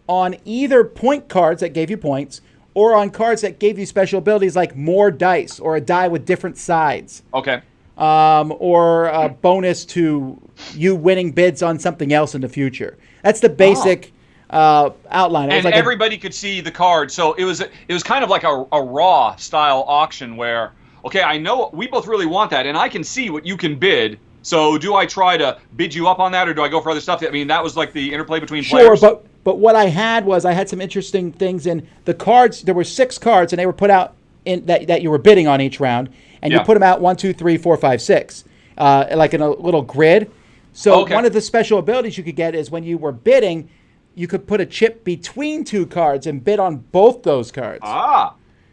on either point cards that gave you points, or on cards that gave you special abilities like more dice, or a die with different sides. Okay. Or a bonus to you winning bids on something else in the future. That's the basic outline. And like everybody could see the card. So it was kind of like a raw style auction where, okay, I know we both really want that, and I can see what you can bid. So do I try to bid you up on that, or do I go for other stuff? I mean, that was like the interplay between players. Sure, but what I had was I had some interesting things in the cards. There were 6 cards, and they were put out in that you were bidding on each round, and you put them out 1, 2, 3, 4, 5, 6, like in a little grid. So one of the special abilities you could get is when you were bidding, you could put a chip between 2 cards and bid on both those cards.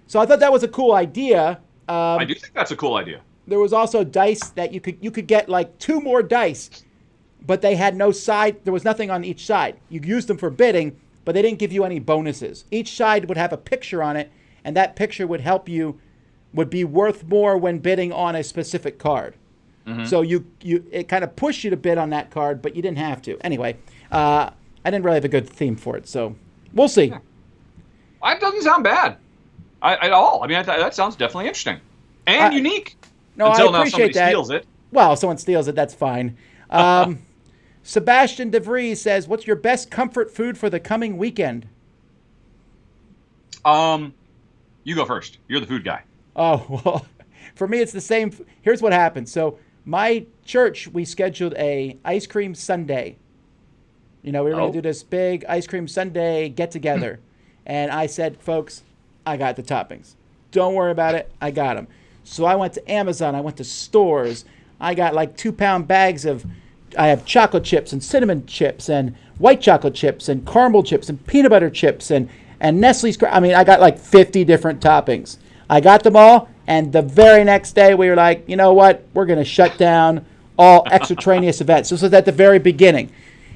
So I thought that was a cool idea. I do think that's a cool idea. There was also dice that you could get like 2 more dice, but they had no side. There was nothing on each side. You used them for bidding, but they didn't give you any bonuses. Each side would have a picture on it, and that picture would would be worth more when bidding on a specific card. Mm-hmm. So it kind of pushed you to bid on that card, but you didn't have to. Anyway, I didn't really have a good theme for it, so we'll see. Yeah. It doesn't sound bad at all. I mean, that sounds definitely interesting and unique. No, until I appreciate now somebody that. steals it. Well, if someone steals it, that's fine. Sebastian DeVries says, what's your best comfort food for the coming weekend? You go first. You're the food guy. Oh, well, for me, it's the same. Here's what happened. So my church, we scheduled a ice cream sundae. We were going to do this big ice cream sundae get together. And I said, folks, I got the toppings. Don't worry about it. I got them. So I went to Amazon. I went to stores. I got like 2-pound bags I have chocolate chips and cinnamon chips and white chocolate chips and caramel chips and peanut butter chips and Nestle's. I got like 50 different toppings. I got them all. And the very next day we were like, you know what? We're going to shut down all extraneous events. This was at the very beginning.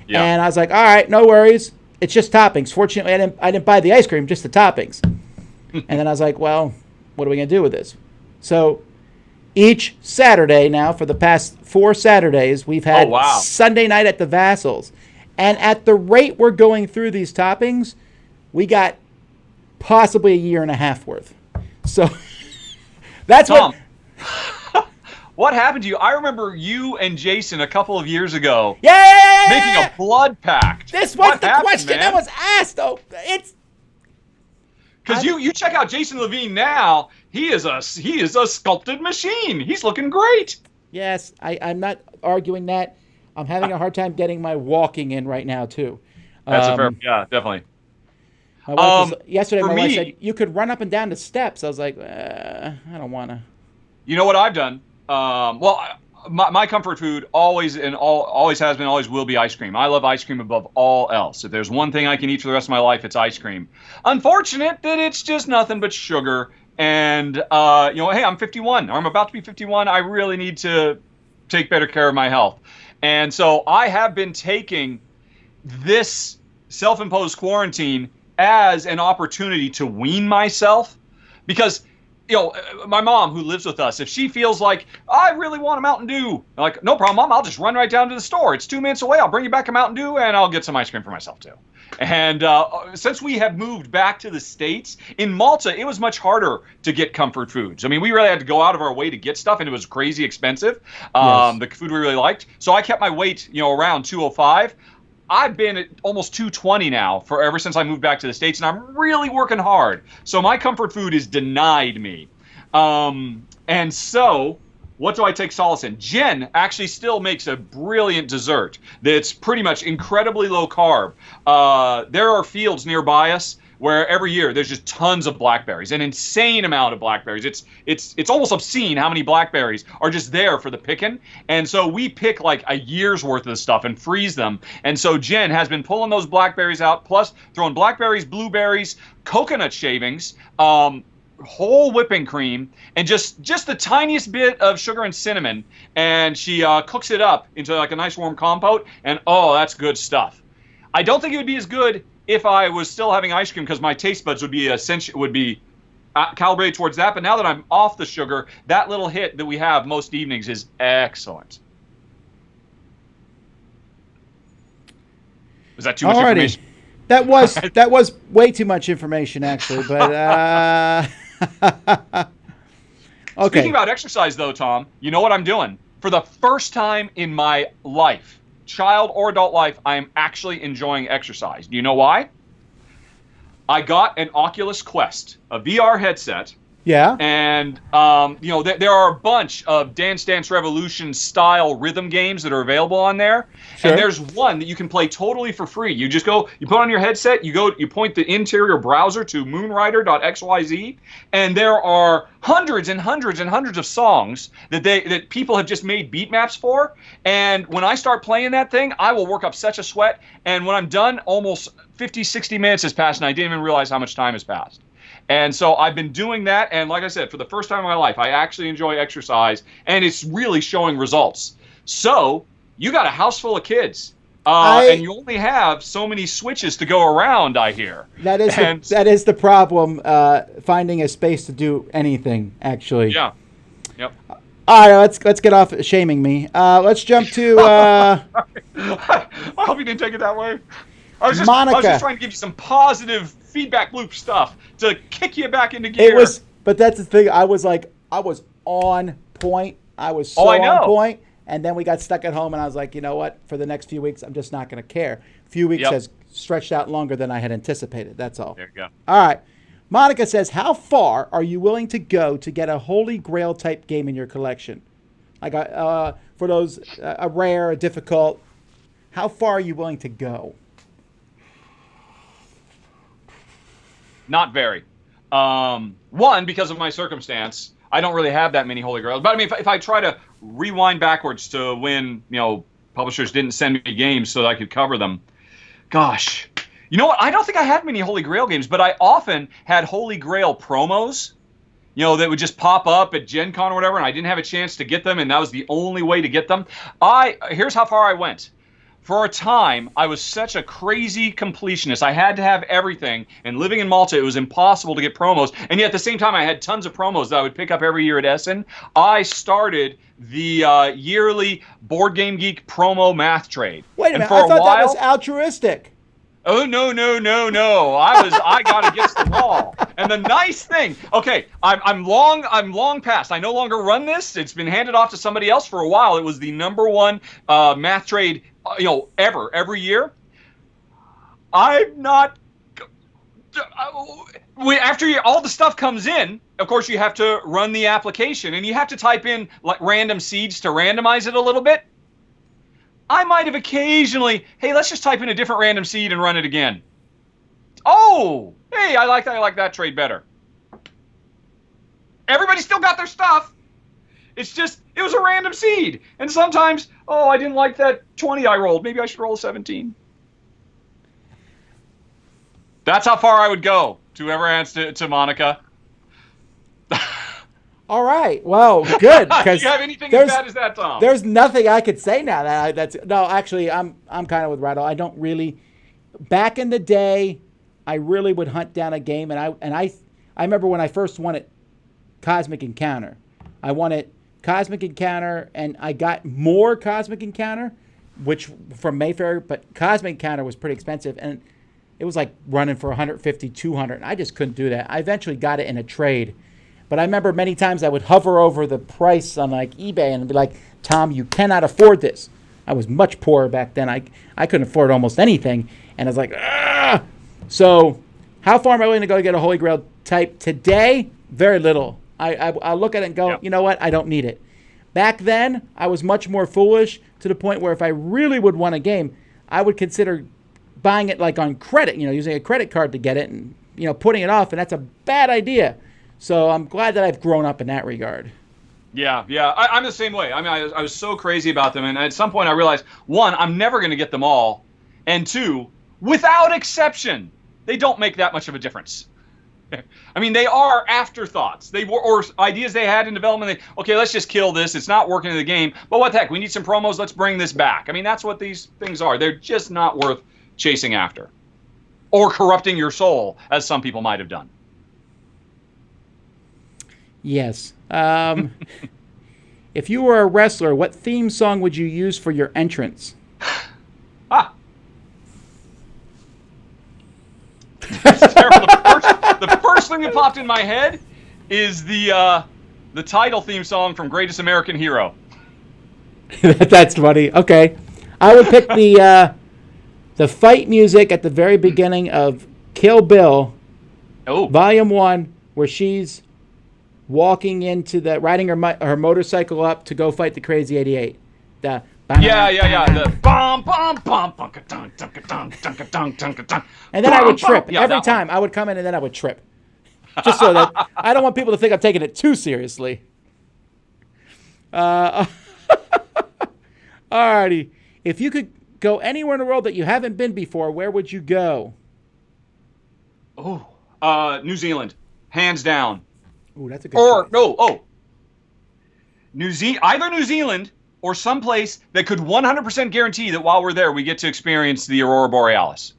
Yeah. And I was like, all right, no worries. It's just toppings. Fortunately, I didn't buy the ice cream, just the toppings. And then I was like, well, what are we going to do with this? So each Saturday now, for the past 4 Saturdays, we've had Sunday night at the Vasels. And at the rate we're going through these toppings, we got possibly a year and a half worth. So that's Tom, what happened to you? I remember you and Jason a couple of years ago making a blood pact. This was the question that was asked. Oh, it's because you check out Jason Levine now. He is a sculpted machine. He's looking great. Yes, I'm not arguing that. I'm having a hard time getting my walking in right now too. That's a fair, yeah, definitely. My wife yesterday, my wife said you could run up and down the steps. I was like, I don't want to. You know what I've done? My comfort food always has been, always will be ice cream. I love ice cream above all else. If there's one thing I can eat for the rest of my life, it's ice cream. Unfortunate that it's just nothing but sugar. And hey, I'm 51, or I'm about to be 51. I really need to take better care of my health. And so I have been taking this self-imposed quarantine as an opportunity to wean myself, because my mom, who lives with us, if she feels like, I really want a Mountain Dew, I'm like, no problem, Mom, I'll just run right down to the store. It's 2 minutes away. I'll bring you back a Mountain Dew, and I'll get some ice cream for myself, too. And since we have moved back to the States, in Malta, it was much harder to get comfort foods. I mean, we really had to go out of our way to get stuff, and it was crazy expensive, the food we really liked. So I kept my weight, around 205. I've been at almost 220 now ever since I moved back to the States, and I'm really working hard. So my comfort food is denied me. And so what do I take solace in? Jen actually still makes a brilliant dessert that's pretty much incredibly low carb. There are fields nearby us where every year there's just tons of blackberries, an insane amount of blackberries. It's almost obscene how many blackberries are just there for the picking. And so we pick like a year's worth of the stuff and freeze them. And so Jen has been pulling those blackberries out, plus throwing blackberries, blueberries, coconut shavings, whole whipping cream, and just the tiniest bit of sugar and cinnamon. And she cooks it up into like a nice warm compote. And oh, that's good stuff. I don't think it would be as good if I was still having ice cream, because my taste buds would be calibrated towards that. But now that I'm off the sugar, that little hit that we have most evenings is excellent. Was that too much information? That was way too much information, actually. But okay. Speaking about exercise, though, Tom, you know what I'm doing? For the first time in my life, child or adult life, I am actually enjoying exercise. Do you know why? I got an Oculus Quest, a VR headset. Yeah. And, there are a bunch of Dance Dance Revolution style rhythm games that are available on there. Sure. And there's one that you can play totally for free. You just go, you put on your headset, you point the interior browser to moonrider.xyz, and there are hundreds and hundreds and hundreds of songs that people have just made beat maps for. And when I start playing that thing, I will work up such a sweat. And when I'm done, almost 50, 60 minutes has passed, and I didn't even realize how much time has passed. And so I've been doing that, and like I said, for the first time in my life, I actually enjoy exercise, and it's really showing results. So you got a house full of kids, and you only have so many switches to go around, I hear. That is the problem, finding a space to do anything, actually. Yeah. Yep. All right, let's get off shaming me. Let's jump to... I hope you didn't take it that way. Monica. I was just trying to give you some positive feedback loop stuff to kick you back into gear. But that's the thing. I was on point. I was so on point. And then we got stuck at home, and I was like, you know what? For the next few weeks, I'm just not going to care. A few weeks has stretched out longer than I had anticipated. That's all. There you go. All right. Monica says, how far are you willing to go to get a Holy Grail type game in your collection? Like for those, a rare, a difficult, how far are you willing to go? Not very. One, because of my circumstance, I don't really have that many Holy Grails. But I mean, if I try to rewind backwards to when, publishers didn't send me games so that I could cover them, gosh. You know what? I don't think I had many Holy Grail games, but I often had Holy Grail promos, that would just pop up at Gen Con or whatever, and I didn't have a chance to get them, and that was the only way to get them. Here's how far I went. For a time, I was such a crazy completionist. I had to have everything, and living in Malta, it was impossible to get promos, and yet at the same time, I had tons of promos that I would pick up every year at Essen. I started the yearly Board Game Geek promo math trade. Wait a minute, I thought that was altruistic. Oh, no. I got against them all. And the nice thing, okay, I'm long past. I no longer run this. It's been handed off to somebody else for a while. It was the #1 math trade, every year. I'm not. After all the stuff comes in, of course, you have to run the application, and you have to type in like random seeds to randomize it a little bit. I might have occasionally, hey, let's just type in a different random seed and run it again. Oh, hey, I like that trade better. Everybody still got their stuff. It's just, it was a random seed. And sometimes, I didn't like that 20 I rolled. Maybe I should roll a 17. That's how far I would go, to whoever answered to Monica. All right. Well, good. Do you have anything as bad as that, Tom? There's nothing I could say now. Actually, I'm kind of with Rahdo. I don't really. Back in the day, I really would hunt down a game, and I remember when I first won it, Cosmic Encounter. I won it Cosmic Encounter, and I got more Cosmic Encounter, which from Mayfair, but Cosmic Encounter was pretty expensive, and it was like running for 150, 200. And I just couldn't do that. I eventually got it in a trade. But I remember many times I would hover over the price on like eBay and be like, Tom, you cannot afford this. I was much poorer back then. I couldn't afford almost anything. And I was like, ah! So how far am I willing to go to get a Holy Grail type? Today, very little. I'll look at it and go, You know what? I don't need it. Back then, I was much more foolish to the point where if I really would want a game, I would consider buying it like on credit, using a credit card to get it and, putting it off. And that's a bad idea. So I'm glad that I've grown up in that regard. Yeah. I'm the same way. I mean, I was so crazy about them. And at some point I realized, one, I'm never going to get them all. And two, without exception, they don't make that much of a difference. I mean, they are afterthoughts. They were, or ideas they had in development. Okay, let's just kill this. It's not working in the game. But what the heck? We need some promos. Let's bring this back. I mean, that's what these things are. They're just not worth chasing after. Or corrupting your soul, as some people might have done. Yes. If you were a wrestler, what theme song would you use for your entrance? That's terrible. The first thing that popped in my head is the title theme song from Greatest American Hero. That's funny. Okay. I would pick the fight music at the very beginning of Kill Bill, Volume 1, where she's walking into riding her motorcycle up to go fight the Crazy 88. The bum bum bum and then I would trip every time. I would come in and then I would trip, just so that I don't want people to think I'm taking it too seriously. Alrighty, if you could go anywhere in the world that you haven't been before, where would you go? New Zealand, hands down. Ooh, that's a good choice. Either New Zealand or someplace that could 100% guarantee that while we're there, we get to experience the Aurora Borealis.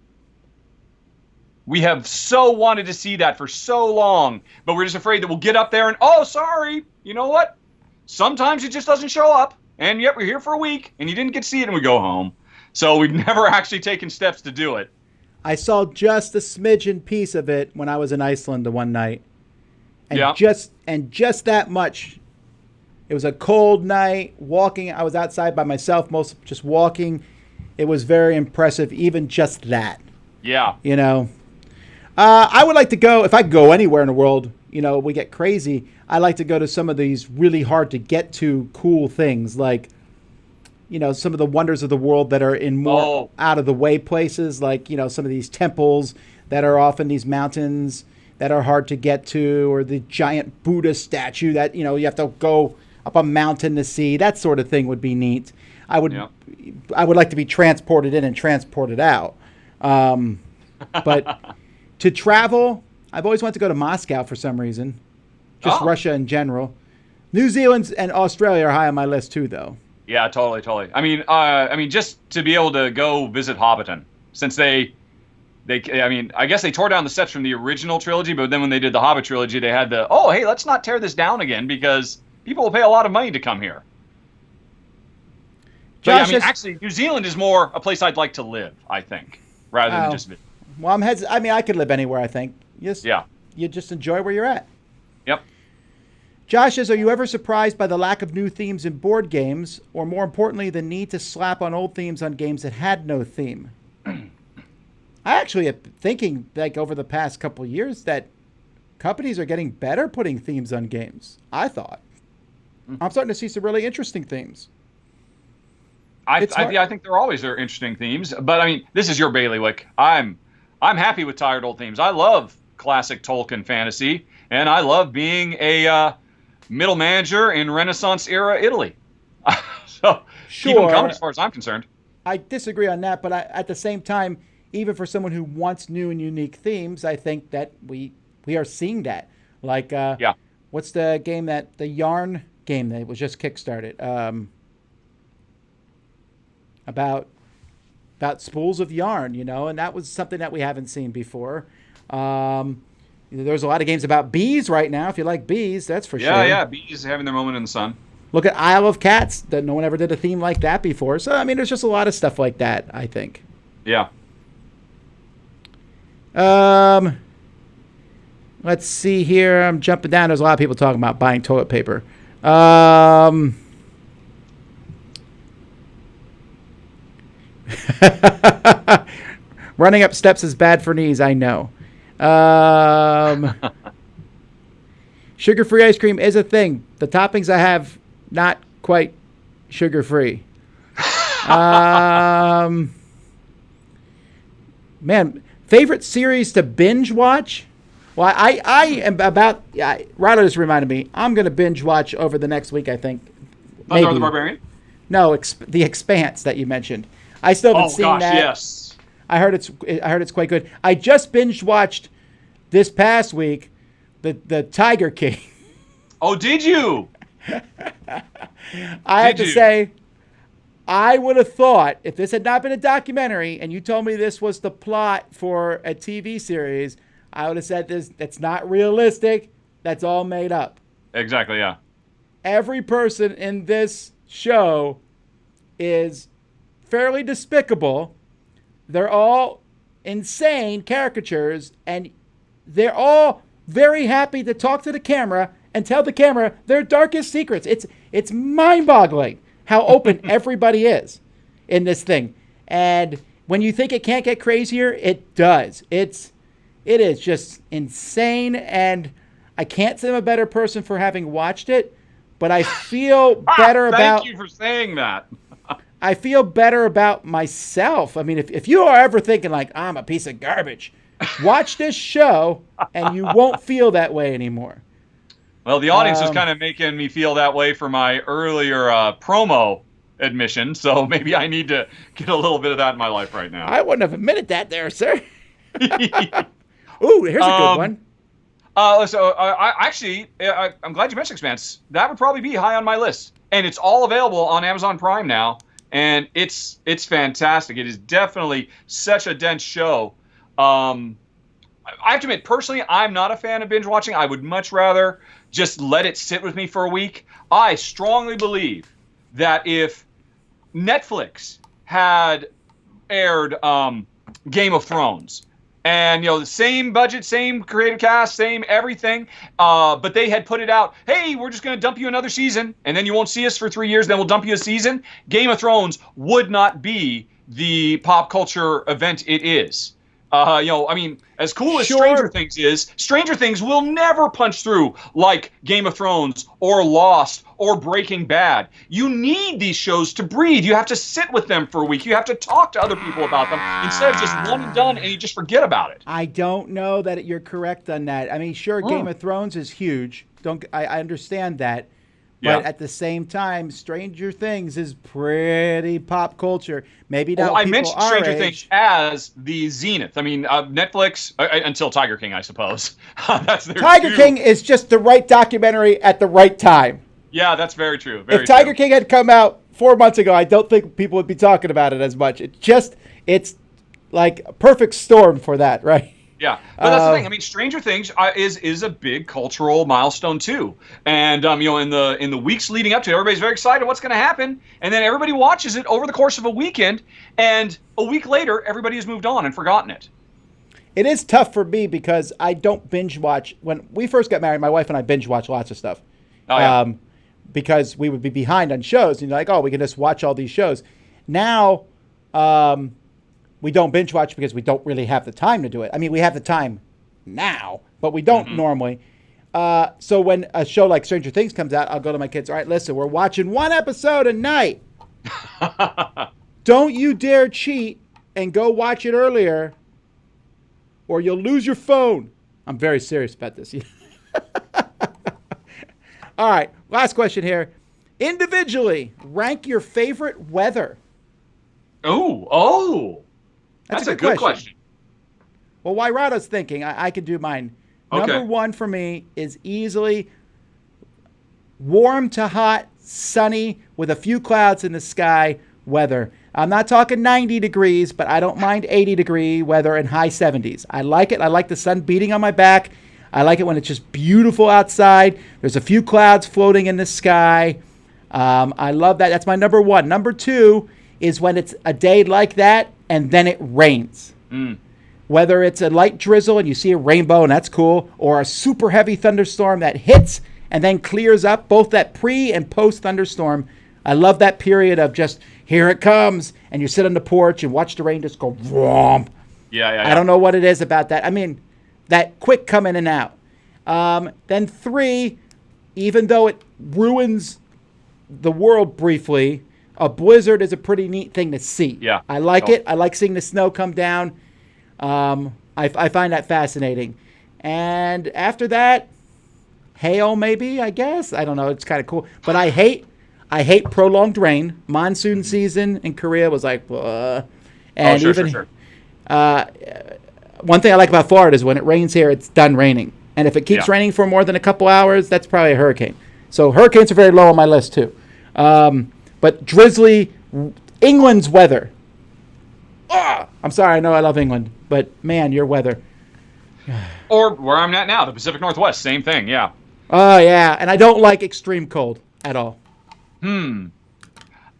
We have so wanted to see that for so long, but we're just afraid that we'll get up there and, sorry, you know what? Sometimes it just doesn't show up, and yet we're here for a week, and you didn't get to see it, and we go home. So we've never actually taken steps to do it. I saw just a smidgen piece of it when I was in Iceland the one night. And just that much. It was a cold night, walking. I was outside by myself, just walking. It was very impressive, even just that. Yeah. I would like to go, if I could go anywhere in the world, we get crazy. I like to go to some of these really hard to get to cool things, like, some of the wonders of the world that are in more out of the way places, like, some of these temples that are off in these mountains that are hard to get to, or the giant Buddha statue that, you have to go up a mountain to see. That sort of thing would be neat. I would like to be transported in and transported out. But to travel, I've always wanted to go to Moscow for some reason. Just Russia in general. New Zealand and Australia are high on my list too, though. Yeah, totally. I mean, just to be able to go visit Hobbiton, since I guess they tore down the sets from the original trilogy, but then when they did the Hobbit trilogy, they had hey, let's not tear this down again because people will pay a lot of money to come here. But, actually, New Zealand is more a place I'd like to live, I think, rather than just visit. Well, I could live anywhere, I think. You just enjoy where you're at. Yep. Josh says, are you ever surprised by the lack of new themes in board games, or more importantly, the need to slap on old themes on games that had no theme? I actually am thinking, like, over the past couple of years that companies are getting better putting themes on games, I thought. I'm starting to see some really interesting themes. I think there always are interesting themes, but I mean, this is your bailiwick. I'm happy with tired old themes. I love classic Tolkien fantasy, and I love being a middle manager in Renaissance era Italy. So keep them coming as far as I'm concerned. I disagree on that, but at the same time, even for someone who wants new and unique themes, I think that we are seeing that. Like, what's the game the Yarn game that was just kickstarted? About spools of yarn, and that was something that we haven't seen before. There's a lot of games about bees right now. If you like bees, that's for sure. Yeah, bees having their moment in the sun. Look at Isle of Cats. That no one ever did a theme like that before. So, I mean, there's just a lot of stuff like that, I think. Yeah. Let's see here. I'm jumping down. There's a lot of people talking about buying toilet paper. Running up steps is bad for knees, I know. Sugar-free ice cream is a thing. The toppings I have, not quite sugar-free. Man, favorite series to binge watch? Well, I am about... Rahdo just reminded me. I'm going to binge watch over the next week, I think. Thunder the Barbarian? No, The Expanse that you mentioned. I still haven't seen that. Yes. I heard it's quite good. I just binge watched this past week the Tiger King. Oh, did you? I have to say, I would have thought if this had not been a documentary and you told me this was the plot for a TV series, I would have said that's not realistic. That's all made up. Exactly, yeah. Every person in this show is fairly despicable. They're all insane caricatures, and they're all very happy to talk to the camera and tell the camera their darkest secrets. It's mind-boggling how open everybody is in this thing. And when you think it can't get crazier, it does. It is just insane, and I can't say I'm a better person for having watched it, but I feel better about... Thank you for saying that. I feel better about myself. I mean, if you are ever thinking like, I'm a piece of garbage, watch this show and you won't feel that way anymore. Well, the audience is kind of making me feel that way for my earlier promo admission, so maybe I need to get a little bit of that in my life right now. I wouldn't have admitted that there, sir. Ooh, here's a good one. I'm glad you mentioned Expanse. That would probably be high on my list. And it's all available on Amazon Prime now. And it's fantastic. It is definitely such a dense show. I have to admit, personally, I'm not a fan of binge watching. I would much rather just let it sit with me for a week. I strongly believe that if Netflix had aired Game of Thrones, and, the same budget, same creative cast, same everything, but they had put it out, hey, we're just going to dump you another season, and then you won't see us for 3 years, then we'll dump you a season. Game of Thrones would not be the pop culture event it is. I mean, as cool as Sure. Stranger Things is, Stranger Things will never punch through like Game of Thrones or Lost or Breaking Bad. You need these shows to breathe. You have to sit with them for a week. You have to talk to other people about them instead of just one and done and you just forget about it. I don't know that you're correct on that. I mean, sure, Game of Thrones is huge. I understand that. But Yeah. at the same time, Stranger Things is pretty pop culture. Maybe not Well, I people mentioned our Stranger age. Things as the zenith. I mean, Netflix, until Tiger King, I suppose. That's their Tiger two. King is just the right documentary at the right time. Yeah, that's very true. Very If Tiger true. King had come out 4 months ago, I don't think people would be talking about it as much. It's like a perfect storm for that, right? Yeah, but that's the thing. I mean, Stranger Things is a big cultural milestone too, and in the weeks leading up to it, everybody's very excited what's going to happen, and then everybody watches it over the course of a weekend, and a week later, everybody has moved on and forgotten it. It is tough for me because I don't binge watch. When we first got married, my wife and I binge watch lots of stuff. Oh, yeah. Because we would be behind on shows, and you're like, oh, we can just watch all these shows. Now, we don't binge watch because we don't really have the time to do it. I mean, we have the time now, but we don't normally. So when a show like Stranger Things comes out, I'll go to my kids, all right, listen, we're watching one episode a night. Don't you dare cheat and go watch it earlier or you'll lose your phone. I'm very serious about this. All right, last question here. Individually, rank your favorite weather. Oh. That's a good question. Well, while Rahdo's thinking, I can do mine. Okay. Number one for me is easily warm to hot, sunny, with a few clouds in the sky weather. I'm not talking 90 degrees, but I don't mind 80-degree weather and high 70s. I like it. I like the sun beating on my back. I like it when it's just beautiful outside. There's a few clouds floating in the sky. I love that. That's my number one. Number two is when it's a day like that and then it rains. Whether it's a light drizzle and you see a rainbow and that's cool, or a super heavy thunderstorm that hits and then clears up, both that pre and post thunderstorm. I love that period of just, here it comes, and you sit on the porch and watch the rain just go vroom. Yeah. I don't know what it is about that. I mean, that quick come in and out. Then three, even though it ruins the world briefly, a blizzard is a pretty neat thing to see. Yeah. I like it. I like seeing the snow come down. I find that fascinating. And after that, hail maybe, I guess. I don't know. It's kind of cool. But I hate prolonged rain. Monsoon season in Korea was like, and sure. One thing I like about Florida is when it rains here, it's done raining. And if it keeps raining for more than a couple hours, that's probably a hurricane. So hurricanes are very low on my list too. But drizzly, England's weather. I'm sorry, I know I love England, but man, your weather. Or where I'm at now, the Pacific Northwest, same thing, yeah. Oh, yeah, and I don't like extreme cold at all. I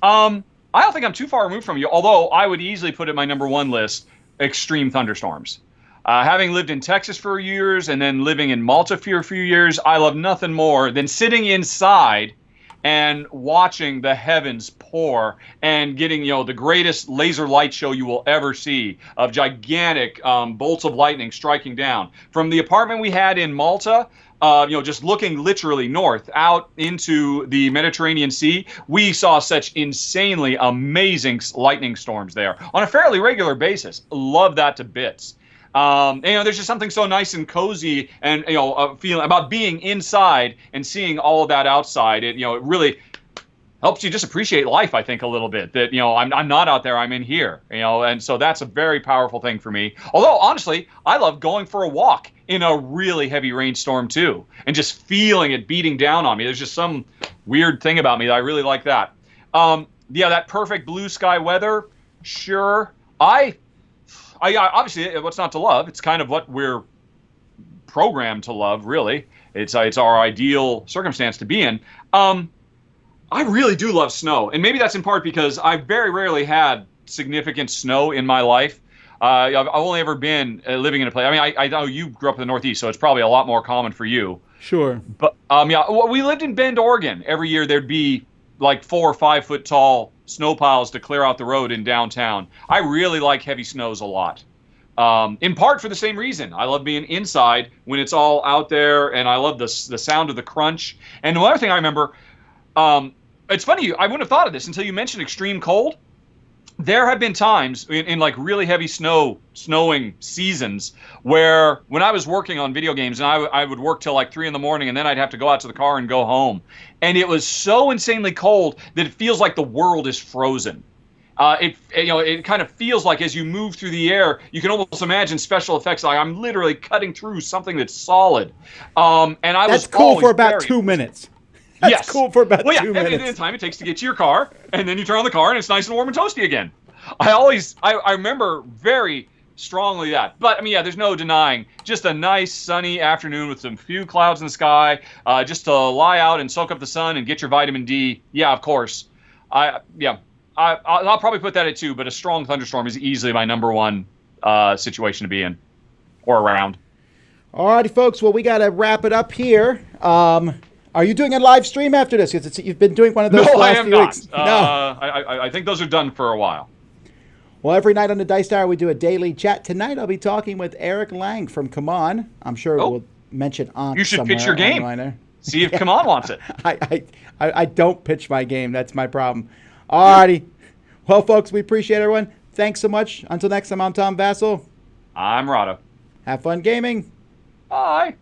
don't think I'm too far removed from you, although I would easily put in my number one list extreme thunderstorms. Having lived in Texas for years and then living in Malta for a few years, I love nothing more than sitting inside and watching the heavens pour and getting, the greatest laser light show you will ever see of gigantic bolts of lightning striking down. From the apartment we had in Malta, just looking literally north out into the Mediterranean Sea, we saw such insanely amazing lightning storms there on a fairly regular basis. Love that to bits. There's just something so nice and cozy and, feeling about being inside and seeing all of that outside. It really helps you just appreciate life, I think, a little bit. That, I'm not out there, I'm in here, and so that's a very powerful thing for me. Although, honestly, I love going for a walk in a really heavy rainstorm, too, and just feeling it beating down on me. There's just some weird thing about me that I really like that. That perfect blue sky weather, sure. I obviously, what's not to love? It's kind of what we're programmed to love, really. It's our ideal circumstance to be in. I really do love snow, and maybe that's in part because I've very rarely had significant snow in my life. I've only ever been living in a place. I mean, I know you grew up in the Northeast, so it's probably a lot more common for you. Sure. But we lived in Bend, Oregon. Every year there'd be like 4 or 5 foot tall snow piles to clear out the road in downtown. I really like heavy snows a lot. In part for the same reason. I love being inside when it's all out there, and I love the sound of the crunch. And one other thing I remember, it's funny, I wouldn't have thought of this until you mentioned extreme cold. There have been times in like really heavy snowing seasons where when I was working on video games, and I would work till like 3 a.m, and then I'd have to go out to the car and go home. And it was so insanely cold that it feels like the world is frozen. It kind of feels like as you move through the air, you can almost imagine special effects like I'm literally cutting through something that's solid. That's cool for about 2 minutes. That's cool for about 2 minutes. And the time it takes to get to your car, and then you turn on the car, and it's nice and warm and toasty again. I remember very strongly that. But, I mean, yeah, there's no denying. Just a nice sunny afternoon with some few clouds in the sky, just to lie out and soak up the sun and get your vitamin D. Yeah, of course. I'll probably put that at 2, but a strong thunderstorm is easily my number one situation to be in or around. All righty, folks. Well, we got to wrap it up here. Are you doing a live stream after this? Because you've been doing one of those last few weeks. No, I think those are done for a while. Well, every night on the Dice Tower, we do a daily chat. Tonight, I'll be talking with Eric Lang from Come On. I'm sure we'll mention on. You should pitch your game. See if Come On wants it. I don't pitch my game. That's my problem. All righty. Well, folks, we appreciate everyone. Thanks so much. Until next time, I'm Tom Vasel. I'm Rahdo. Have fun gaming. Bye.